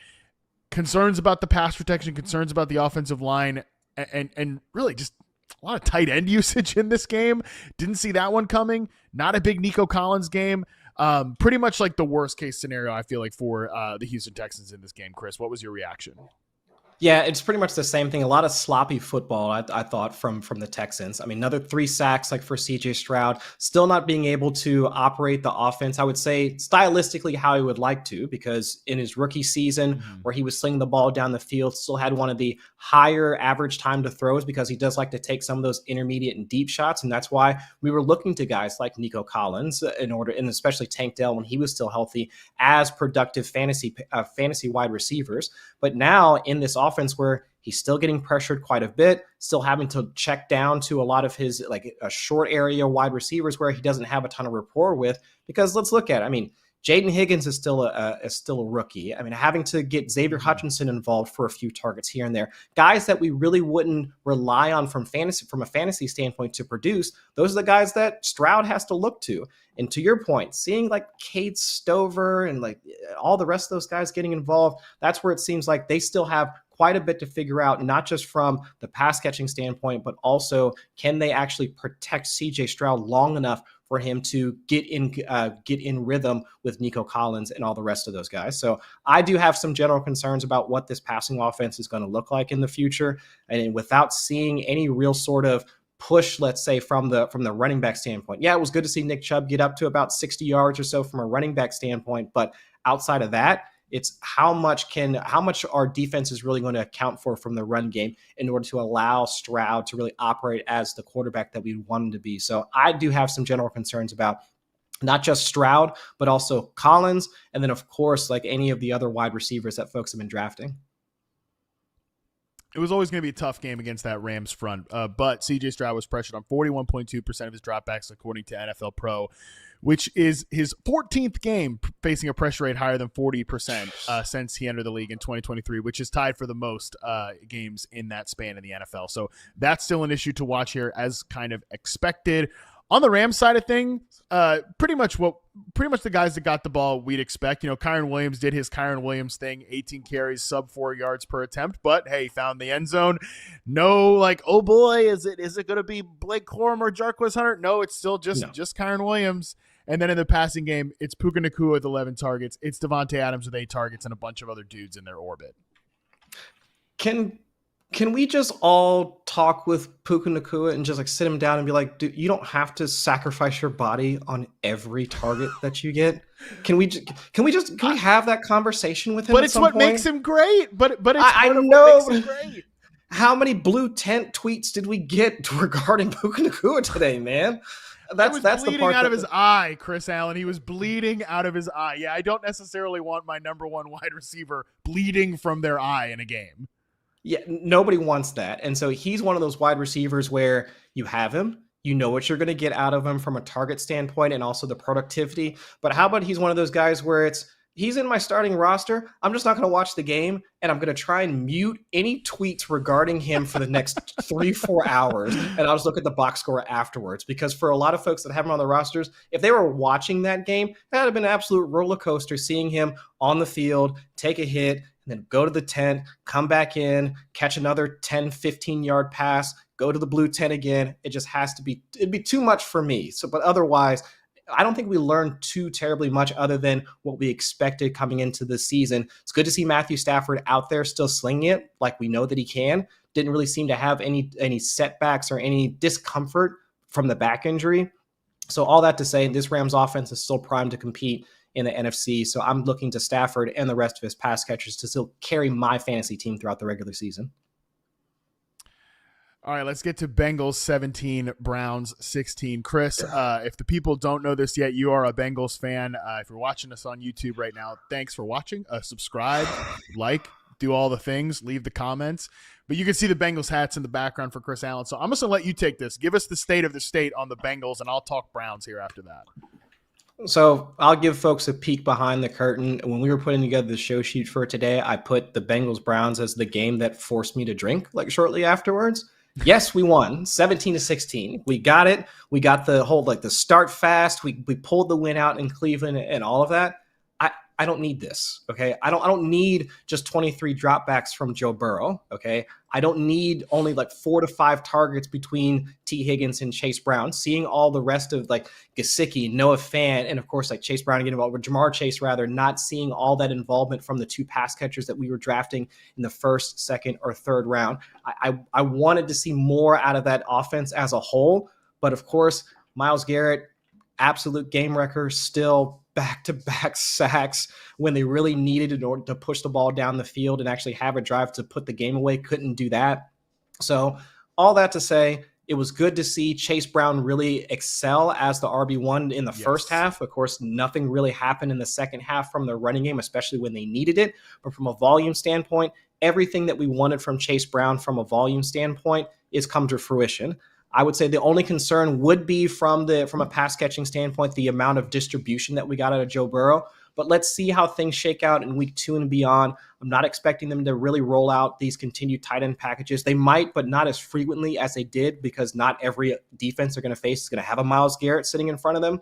concerns about the pass protection, concerns about the offensive line, and really just a lot of tight end usage in this game. Didn't see that one coming. Not a big Nico Collins game. Pretty much like the worst case scenario, I feel like, for the Houston Texans in this game. Chris, what was your reaction? Yeah, it's pretty much the same thing. A lot of sloppy football, I thought, from the Texans. I mean, another 3 sacks like for CJ Stroud, still not being able to operate the offense, I would say, stylistically how he would like to, because in his rookie season where he was slinging the ball down the field, still had one of the higher average time to throws, because he does like to take some of those intermediate and deep shots. And that's why we were looking to guys like Nico Collins and especially Tank Dell when he was still healthy, as productive fantasy wide receivers. But now in this offense where he's still getting pressured quite a bit, still having to check down to a lot of his like a short area wide receivers where he doesn't have a ton of rapport with, because let's look at it. I mean, Jaden Higgins is still a rookie. I mean, having to get Xavier Hutchinson involved for a few targets here and there, guys that we really wouldn't rely on from a fantasy standpoint to produce. Those are the guys that Stroud has to look to. And to your point, seeing like Cade Stover and like all the rest of those guys getting involved, that's where it seems like they still have quite a bit to figure out, not just from the pass catching standpoint, but also can they actually protect CJ Stroud long enough for him to get in rhythm with Nico Collins and all the rest of those guys. So I do have some general concerns about what this passing offense is going to look like in the future. And without seeing any real sort of push, let's say, from the running back standpoint. Yeah, it was good to see Nick Chubb get up to about 60 yards or so from a running back standpoint. But outside of that, it's how much our defense is really going to account for from the run game in order to allow Stroud to really operate as the quarterback that we want him to be. So I do have some general concerns about not just Stroud, but also Collins. And then, of course, like any of the other wide receivers that folks have been drafting. It was always going to be a tough game against that Rams front, but CJ Stroud was pressured on 41.2% of his dropbacks, according to NFL Pro, which is his 14th game facing a pressure rate higher than 40% since he entered the league in 2023, which is tied for the most games in that span in the NFL. So that's still an issue to watch here, as kind of expected. On the Rams side of things, pretty much the guys that got the ball we'd expect. You know, Kyron Williams did his Kyron Williams thing, 18 carries, sub 4 yards per attempt, but hey, found the end zone. No, like, oh boy, is it going to be Blake Corum or Jarquez Hunter? No, it's still just Kyron Williams. And then in the passing game, it's Puka Nacua with 11 targets. It's Devontae Adams with 8 targets and a bunch of other dudes in their orbit. Can we just all talk with Puka Nacua and just like sit him down and be like, dude, you don't have to sacrifice your body on every target that you get. Can we have that conversation with him? But it's what makes him great. But it's I what know. makes him great. How many blue tent tweets did we get regarding Puka Nacua today, man? That's bleeding the part out of his eye, Chris Allen. He was bleeding out of his eye. Yeah, I don't necessarily want my number one wide receiver bleeding from their eye in a game. Yeah, nobody wants that. And so he's one of those wide receivers where you have him, you know what you're going to get out of him from a target standpoint and also the productivity. But how about he's one of those guys where he's in my starting roster. I'm just not going to watch the game, and I'm going to try and mute any tweets regarding him for the next 3-4 hours, and I'll just look at the box score afterwards. Because for a lot of folks that have him on the rosters, if they were watching that game, that would have been an absolute roller coaster seeing him on the field, take a hit, and then go to the tent, come back in, catch another 10, 15-yard pass, go to the blue tent again. It just has to be – it'd be too much for me. So, but otherwise – I don't think we learned too terribly much other than what we expected coming into the season. It's good to see Matthew Stafford out there still slinging it like we know that he can. Didn't really seem to have any setbacks or any discomfort from the back injury. So all that to say, this Rams offense is still primed to compete in the NFC. So I'm looking to Stafford and the rest of his pass catchers to still carry my fantasy team throughout the regular season. All right, let's get to Bengals 17, Browns 16. Chris, if the people don't know this yet, you are a Bengals fan. If you're watching us on YouTube right now, thanks for watching. Subscribe, like, do all the things, leave the comments. But you can see the Bengals hats in the background for Chris Allen. So I'm just going to let you take this. Give us the state of the state on the Bengals, and I'll talk Browns here after that. So I'll give folks a peek behind the curtain. When we were putting together the show sheet for today, I put the Bengals-Browns as the game that forced me to drink like shortly afterwards. Yes, we won 17-16. We got it. We got the whole the start fast. We pulled the win out in Cleveland and all of that. I don't need this. Okay. I don't need just 23 dropbacks from Joe Burrow. Okay. I don't need only 4 to 5 targets between T. Higgins and Chase Brown. Seeing all the rest of Gesicki, Noah Fant, and of course Chase Brown getting involved with Jamar Chase, rather not seeing all that involvement from the 2 pass catchers that we were drafting in the first, second, or third round. I wanted to see more out of that offense as a whole, but of course Myles Garrett, absolute game wrecker, still back-to-back sacks when they really needed in order to push the ball down the field and actually have a drive to put the game away. Couldn't do that. So all that to say, it was good to see Chase Brown really excel as the RB1 in the first half. Of course, nothing really happened in the second half from the running game, especially when they needed it. But from a volume standpoint, everything that we wanted from Chase Brown from a volume standpoint is come to fruition. I would say the only concern would be from a pass catching standpoint, the amount of distribution that we got out of Joe Burrow. But let's see how things shake out in week 2 and beyond. I'm not expecting them to really roll out these continued tight end packages. They might, but not as frequently as they did, because not every defense they're going to face is going to have a Myles Garrett sitting in front of them.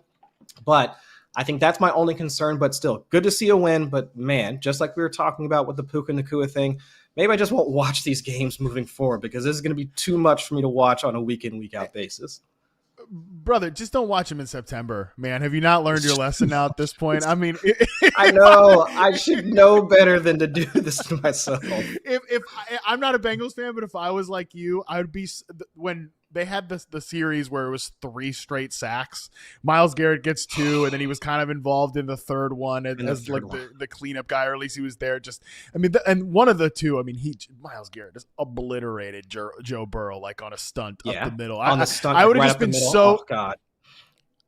But I think that's my only concern. But still, good to see a win. But man, just like we were talking about with the Puka Nacua thing, maybe I just won't watch these games moving forward, because this is going to be too much for me to watch on a week in, week out basis. Brother, just don't watch them in September, man. Have you not learned your lesson now at this point? I mean, I know I should know better than to do this to myself. If I'm not a Bengals fan, but if I was like you, I would be. When they had the series where it was 3 straight sacks, Myles Garrett gets 2, and then he was kind of involved in the third one as the cleanup guy, or at least he was there. And one of the 2, Myles Garrett just obliterated Joe Burrow on a stunt up the middle. On the stunt, I would have right just been so. Oh God.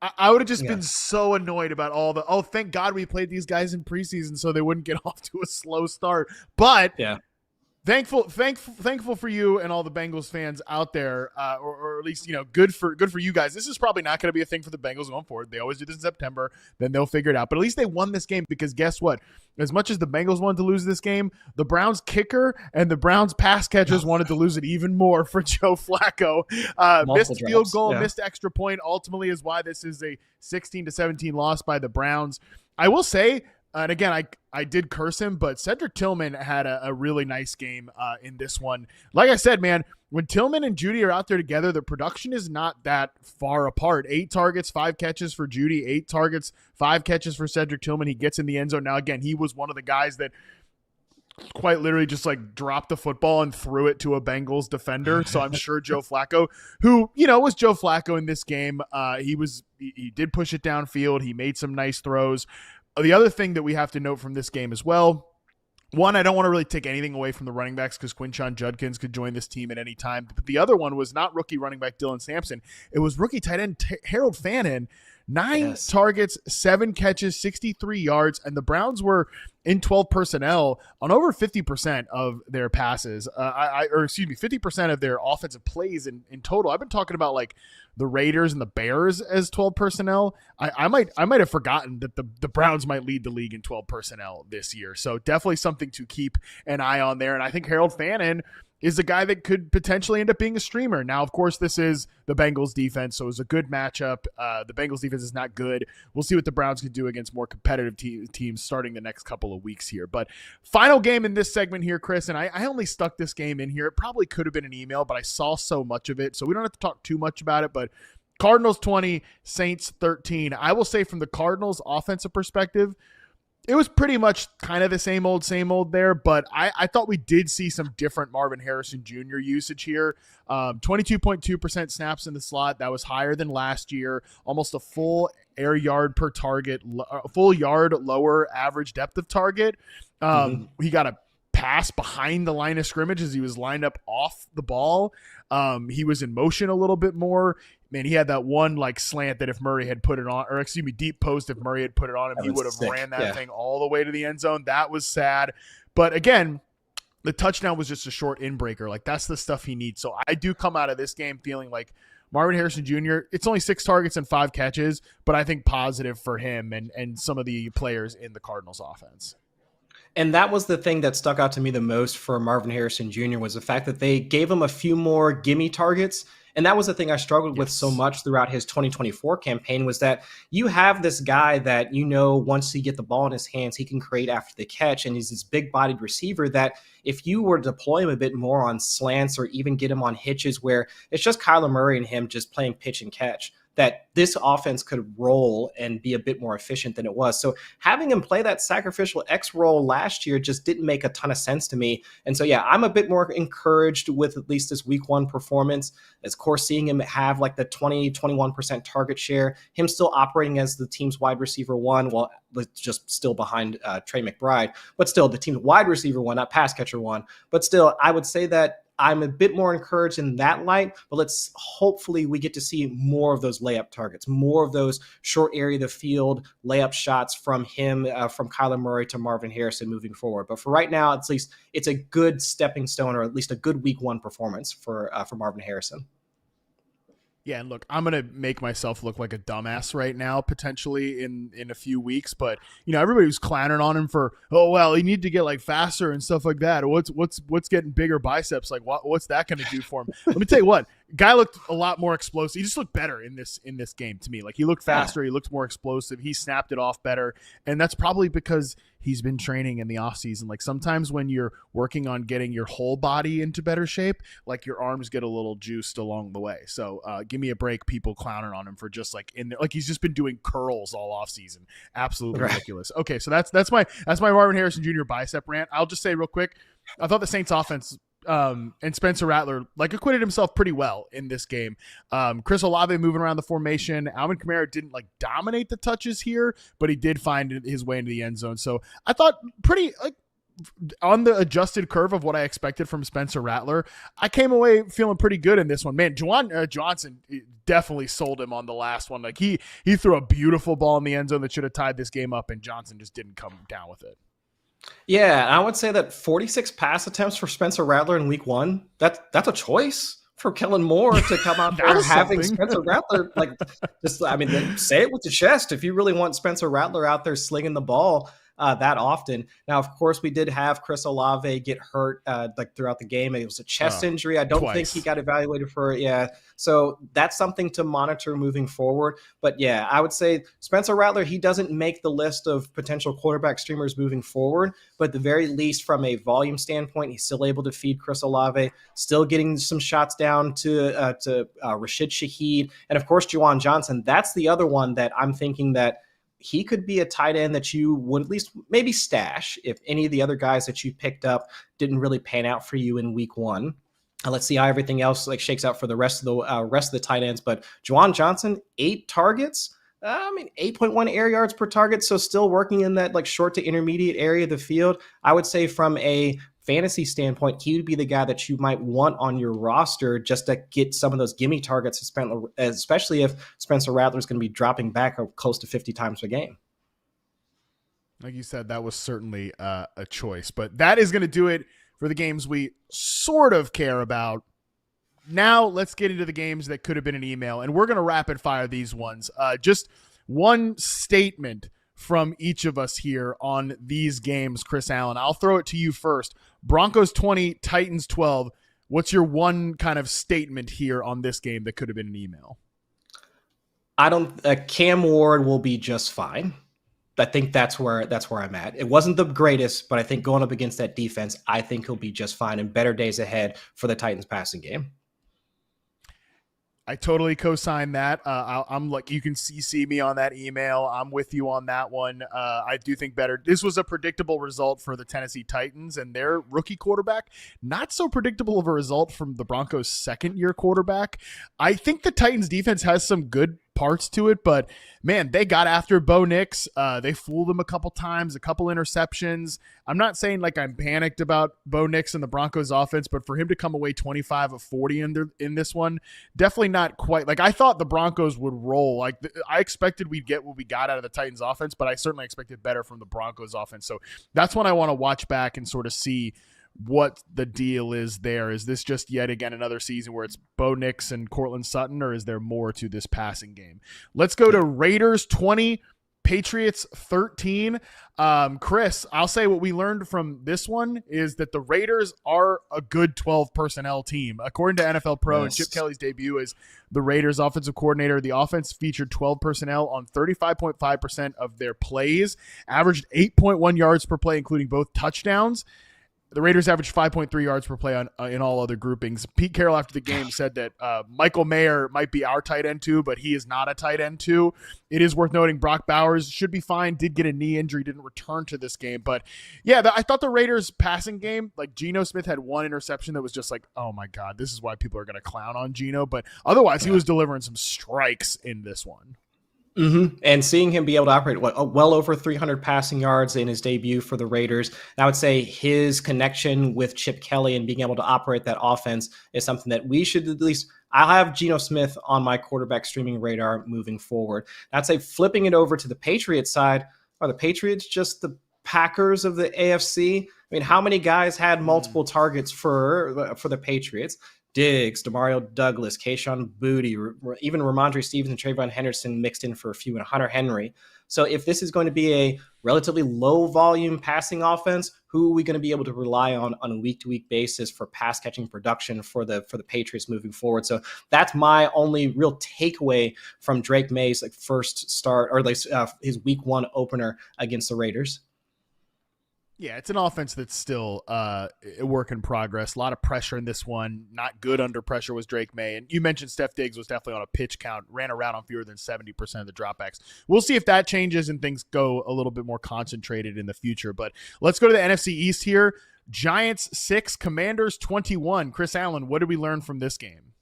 I would have just been so annoyed about all the. Thank God we played these guys in preseason so they wouldn't get off to a slow start. But thankful for you and all the Bengals fans out there, or at least good for you guys. This is probably not going to be a thing for the Bengals going forward. They always do this in September, then they'll figure it out. But at least they won this game, because guess what? As much as the Bengals wanted to lose this game, the Browns kicker and the Browns pass catchers wanted to lose it even more for Joe Flacco. Missed field goal, missed extra point. Ultimately, is why this is a 16-17 loss by the Browns. I will say. And again, I did curse him, but Cedric Tillman had a really nice game in this one. Like I said, man, when Tillman and Jeudy are out there together, the production is not that far apart. 8 targets, 5 catches for Jeudy, 8 targets, 5 catches for Cedric Tillman. He gets in the end zone. Now, again, he was one of the guys that quite literally just like dropped the football and threw it to a Bengals defender. So I'm sure Joe Flacco, who, was Joe Flacco in this game, he did push it downfield. He made some nice throws. The other thing that we have to note from this game as well, one, I don't want to really take anything away from the running backs because Quinshon Judkins could join this team at any time. But the other one was not rookie running back Dylan Sampson. It was rookie tight end Harold Fannin. 9 targets, 7 catches, 63 yards, and the Browns were in 12 personnel on over 50% of their passes. 50% of their offensive plays in total. I've been talking about like the Raiders and the Bears as 12 personnel. I might have forgotten that the Browns might lead the league in 12 personnel this year. So definitely something to keep an eye on there. And I think Harold Fannin is a guy that could potentially end up being a streamer. Now, of course, this is the Bengals defense, so it was a good matchup. The Bengals defense is not good. We'll see what the Browns can do against more competitive teams starting the next couple of weeks here. But final game in this segment here, Chris, and I only stuck this game in here. It probably could have been an email, but I saw so much of it, so we don't have to talk too much about it. But Cardinals 20, Saints 13. I will say from the Cardinals offensive perspective, it was pretty much kind of the same old there, but I thought we did see some different Marvin Harrison Jr. usage here. 22.2% snaps in the slot. That was higher than last year. Almost a full air yard per target, full yard lower average depth of target. He got a pass behind the line of scrimmage as he was lined up off the ball. He was in motion a little bit more. Man, he had that one like slant that if Murray had put it on, or excuse me, deep post if Murray had put it on him, he would have ran that thing all the way to the end zone. That was sad. But again, the touchdown was just a short in-breaker. Like that's the stuff he needs. So I do come out of this game feeling like Marvin Harrison Jr., it's only 6 targets and 5 catches, but I think positive for him and some of the players in the Cardinals offense. And that was the thing that stuck out to me the most for Marvin Harrison Jr. was the fact that they gave him a few more gimme targets. And that was the thing I struggled with so much throughout his 2024 campaign was that you have this guy that, once he get the ball in his hands, he can create after the catch. And he's this big bodied receiver that if you were to deploy him a bit more on slants or even get him on hitches where it's just Kyler Murray and him just playing pitch and catch, that this offense could roll and be a bit more efficient than it was. So having him play that sacrificial X role last year just didn't make a ton of sense to me. And so, I'm a bit more encouraged with at least this week 1 performance. Of course, seeing him have like the 21% target share, him still operating as the team's wide receiver 1, well, just still behind Trey McBride, but still the team's wide receiver 1, not pass catcher 1. But still, I would say that I'm a bit more encouraged in that light, but hopefully we get to see more of those layup targets, more of those short area of the field layup shots from him, from Kyler Murray to Marvin Harrison moving forward. But for right now, at least it's a good stepping stone or at least a good week 1 performance for Marvin Harrison. Yeah, and look, I'm going to make myself look like a dumbass right now, potentially in a few weeks. But, everybody was clowning on him for, he needed to get like faster and stuff like that. What's getting bigger biceps? Like, what's that going to do for him? Let me tell you what, guy looked a lot more explosive. He just looked better in this game to me. Like he looked faster. He looked more explosive. He snapped it off better. And that's probably because he's been training in the offseason. Like sometimes when you're working on getting your whole body into better shape, like your arms get a little juiced along the way. So give me a break, people clowning on him for just like in there. Like he's just been doing curls all offseason. Absolutely ridiculous. Okay, so that's my Marvin Harrison Jr. bicep rant. I'll just say real quick, I thought the Saints offense and Spencer Rattler acquitted himself pretty well in this game. Chris Olave moving around the formation. Alvin Kamara didn't dominate the touches here, but he did find his way into the end zone. So I thought pretty on the adjusted curve of what I expected from Spencer Rattler. I came away feeling pretty good in this one. Man, Juwan Johnson definitely sold him on the last one. Like he threw a beautiful ball in the end zone that should have tied this game up, and Johnson just didn't come down with it. Yeah, I would say that 46 pass attempts for Spencer Rattler in week 1, that's a choice for Kellen Moore to come out there having Spencer Rattler. Say it with your chest if you really want Spencer Rattler out there slinging the ball that often. Now, of course, we did have Chris Olave get hurt throughout the game. It was a chest injury. I don't think he got evaluated for it. Yeah. So that's something to monitor moving forward. But yeah, I would say Spencer Rattler, he doesn't make the list of potential quarterback streamers moving forward, but at the very least from a volume standpoint, he's still able to feed Chris Olave, still getting some shots down to Rashid Shaheed. And of course, Juwan Johnson. That's the other one that I'm thinking that he could be a tight end that you would at least maybe stash if any of the other guys that you picked up didn't really pan out for you in week one. Let's see how everything else shakes out for the rest of the tight ends. But Juwan Johnson, 8 targets. 8.1 air yards per target. So still working in that short to intermediate area of the field. I would say from a fantasy standpoint, he would be the guy that you might want on your roster just to get some of those gimme targets, especially if Spencer Rattler is going to be dropping back close to 50 times a game. Like you said, that was certainly a choice. But that is going to do it for the games we sort of care about. Now let's get into the games that could have been an email, and we're going to rapid fire these ones. Just one statement from each of us here on these games, Chris Allen. I'll throw it to you first. Broncos 20, Titans 12. What's your one kind of statement here on this game that could have been an email? Cam Ward will be just fine. I think that's where I'm at. It wasn't the greatest, but I think going up against that defense, I think he'll be just fine and better days ahead for the Titans passing game. I totally co-sign that. I'm like, you can CC me on that email. I'm with you on that one. I do think better. This was a predictable result for the Tennessee Titans and their rookie quarterback. Not so predictable of a result from the Broncos' second-year quarterback. I think the Titans defense has some good parts to it, but man, they got after Bo Nix. They fooled him a couple times, a couple interceptions. I'm not saying I'm panicked about Bo Nix and the Broncos offense, but for him to come away 25 of 40 in this one, definitely not quite. I thought the Broncos would roll. I expected we'd get what we got out of the Titans offense, but I certainly expected better from the Broncos offense. So that's when I want to watch back and sort of see what the deal is there. Is this just yet again another season where it's Bo Nix and Cortland Sutton, or is there more to this passing game? Let's go to Raiders 20, Patriots 13. Chris, I'll say what we learned from this one is that the Raiders are a good 12 personnel team. According to NFL Pro and Chip Kelly's debut as the Raiders offensive coordinator, the offense featured 12 personnel on 35.5% of their plays, averaged 8.1 yards per play, including both touchdowns. The Raiders averaged 5.3 yards per play in all other groupings. Pete Carroll after the game said that Michael Mayer might be our tight end too, but he is not a tight end too. It is worth noting Brock Bowers should be fine, did get a knee injury, didn't return to this game. But yeah, I thought the Raiders passing game, Geno Smith had one interception that was just oh my God, this is why people are going to clown on Geno. But otherwise, he was delivering some strikes in this one. Mm-hmm. And seeing him be able to operate well over 300 passing yards in his debut for the Raiders, I would say his connection with Chip Kelly and being able to operate that offense is something that we should at least. I'll have Geno Smith on my quarterback streaming radar moving forward. I'd say flipping it over to the Patriots side, are the Patriots just the Packers of the AFC? I mean, how many guys had multiple targets for the Patriots? Diggs, Demario Douglas, Kayshon Boutte, even Ramondre Stevens and Trayvon Henderson mixed in for a few, and Hunter Henry. So if this is going to be a relatively low volume passing offense, who are we going to be able to rely on a week-to-week basis for pass catching production for the Patriots moving forward? So that's my only real takeaway from Drake May's first start, or at least his week one opener against the Raiders. Yeah, it's an offense that's still a work in progress. A lot of pressure in this one. Not good under pressure was Drake May. And you mentioned Steph Diggs was definitely on a pitch count, ran around on fewer than 70% of the dropbacks. We'll see if that changes and things go a little bit more concentrated in the future. But let's go to the NFC East here. Giants 6, Commanders 21. Chris Allen, what did we learn from this game?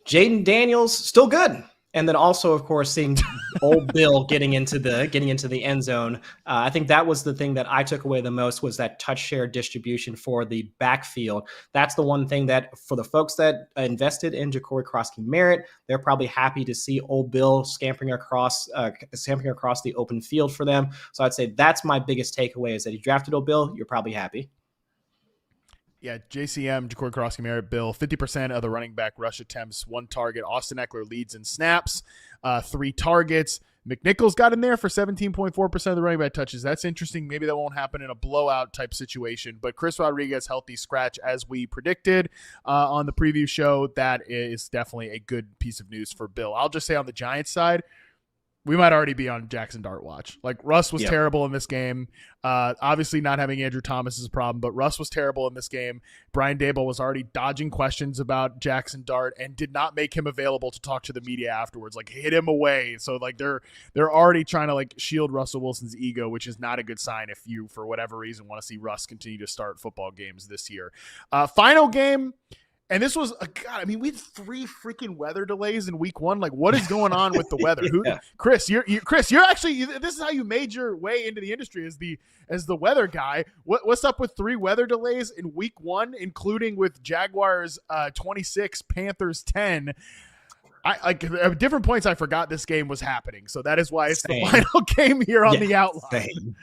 Jaden Daniels, still good. And then also, of course, seeing old Bill getting into the end zone. I think that was the thing that I took away the most, was that touch share distribution for the backfield. That's the one thing that for the folks that invested in Ja'Cory Crosky-Merritt, they're probably happy to see old Bill scampering across the open field for them. So I'd say that's my biggest takeaway, is that you drafted old Bill, you're probably happy. Yeah, JCM, Ja'Cory Crosky-Merritt, Bill, 50% of the running back rush attempts, 1 target. Austin Eckler leads in snaps, 3 targets. McNichols got in there for 17.4% of the running back touches. That's interesting. Maybe that won't happen in a blowout type situation. But Chris Rodriguez, healthy scratch as we predicted on the preview show. That is definitely a good piece of news for Bill. I'll just say on the Giants side, we might already be on Jackson Dart watch. Like Russ was terrible in this game. Obviously not having Andrew Thomas is a problem, but Russ was terrible in this game. Brian Daboll was already dodging questions about Jackson Dart and did not make him available to talk to the media afterwards, like hid him away. So like they're already trying to like shield Russell Wilson's ego, which is not a good sign if you, for whatever reason, want to see Russ continue to start football games this year. Final game. And this was, God, I mean, we had 3 freaking weather delays in week 1. Like, what is going on with the weather? Chris, you're actually, this is how you made your way into the industry as the weather guy. What's up with 3 weather delays in week 1, including with Jaguars 26, Panthers 10? At different points, I forgot this game was happening. So that is why it's the final game here on the outline.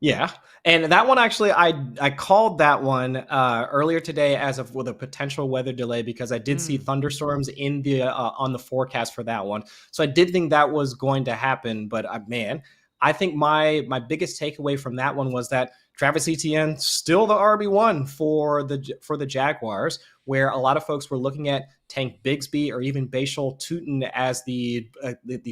Yeah. And that one, actually, I called that one earlier today with a potential weather delay because I did see thunderstorms in the on the forecast for that one. So I did think that was going to happen. But man, I think my biggest takeaway from that one was that Travis Etienne still the RB1 for the Jaguars, where a lot of folks were looking at Tank Bigsby or even Bashal Tutin as the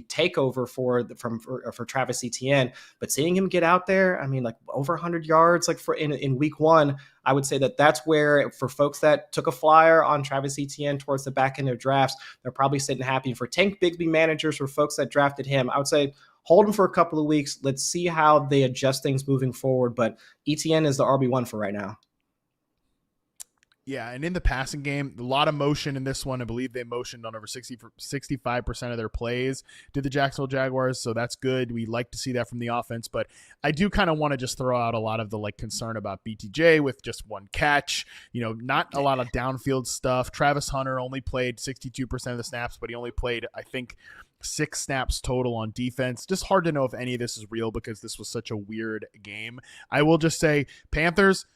takeover for Travis Etienne. But seeing him get out there, I mean, like over 100 yards, like in week 1, I would say that's where, for folks that took a flyer on Travis Etienne towards the back end of drafts, they're probably sitting happy. For Tank Bigsby managers, for folks that drafted him, I would say hold him for a couple of weeks. Let's see how they adjust things moving forward. But Etienne is the RB1 for right now. Yeah, and in the passing game, a lot of motion in this one. I believe they motioned on over 65% of their plays, did the Jacksonville Jaguars, so that's good. We like to see that from the offense, but I do kind of want to just throw out a lot of the like concern about BTJ with just 1 catch, not a lot of downfield stuff. Travis Hunter only played 62% of the snaps, but he only played, I think, 6 snaps total on defense. Just hard to know if any of this is real because this was such a weird game. I will just say Panthers,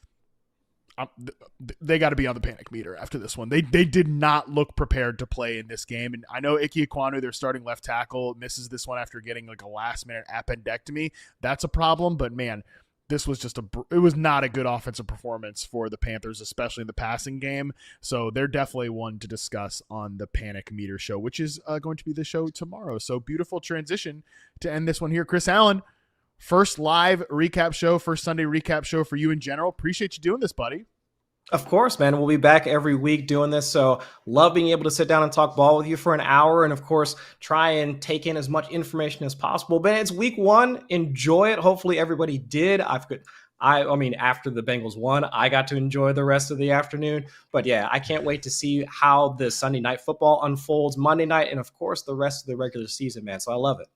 they got to be on the panic meter after this one. They did not look prepared to play in this game. And I know Ike Ekwonu, their starting left tackle, misses this one after getting like a last-minute appendectomy. That's a problem. But, man, this was it was not a good offensive performance for the Panthers, especially in the passing game. So they're definitely one to discuss on the Panic Meter show, which is going to be the show tomorrow. So beautiful transition to end this one here. Chris Allen, first live recap show, first Sunday recap show for you in general. Appreciate you doing this, buddy. Of course, man. We'll be back every week doing this. So love being able to sit down and talk ball with you for an hour and, of course, try and take in as much information as possible. But it's week 1. Enjoy it. Hopefully everybody did. I mean, after the Bengals won, I got to enjoy the rest of the afternoon. But yeah, I can't wait to see how the Sunday night football unfolds, Monday night, and of course the rest of the regular season, man. So I love it.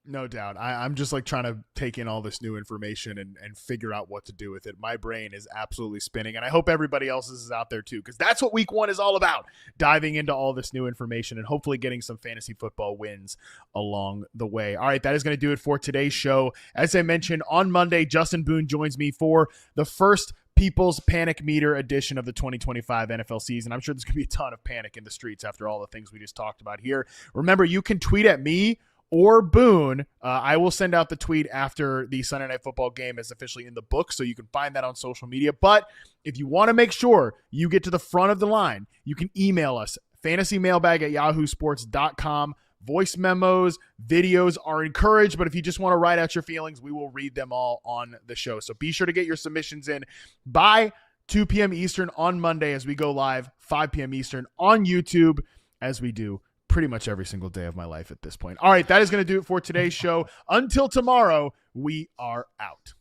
No doubt. I'm just like trying to take in all this new information and figure out what to do with it. My brain is absolutely spinning, and I hope everybody else's is out there too, because that's what week 1 is all about, diving into all this new information and hopefully getting some fantasy football wins along the way. All right, that is going to do it for today's show. As I mentioned, on Monday, Justin Boone joins me for the first People's Panic Meter edition of the 2025 NFL season. I'm sure there's going to be a ton of panic in the streets after all the things we just talked about here. Remember, you can tweet at me or Boone. I will send out the tweet after the Sunday Night Football game is officially in the book, so you can find that on social media. But if you want to make sure you get to the front of the line, you can email us, fantasymailbag@yahoosports.com. Voice memos, videos are encouraged, but if you just want to write out your feelings, we will read them all on the show. So be sure to get your submissions in by 2 p.m. Eastern on Monday as we go live, 5 p.m. Eastern on YouTube, as we do pretty much every single day of my life at this point. All right, that is going to do it for today's show. Until tomorrow, we are out.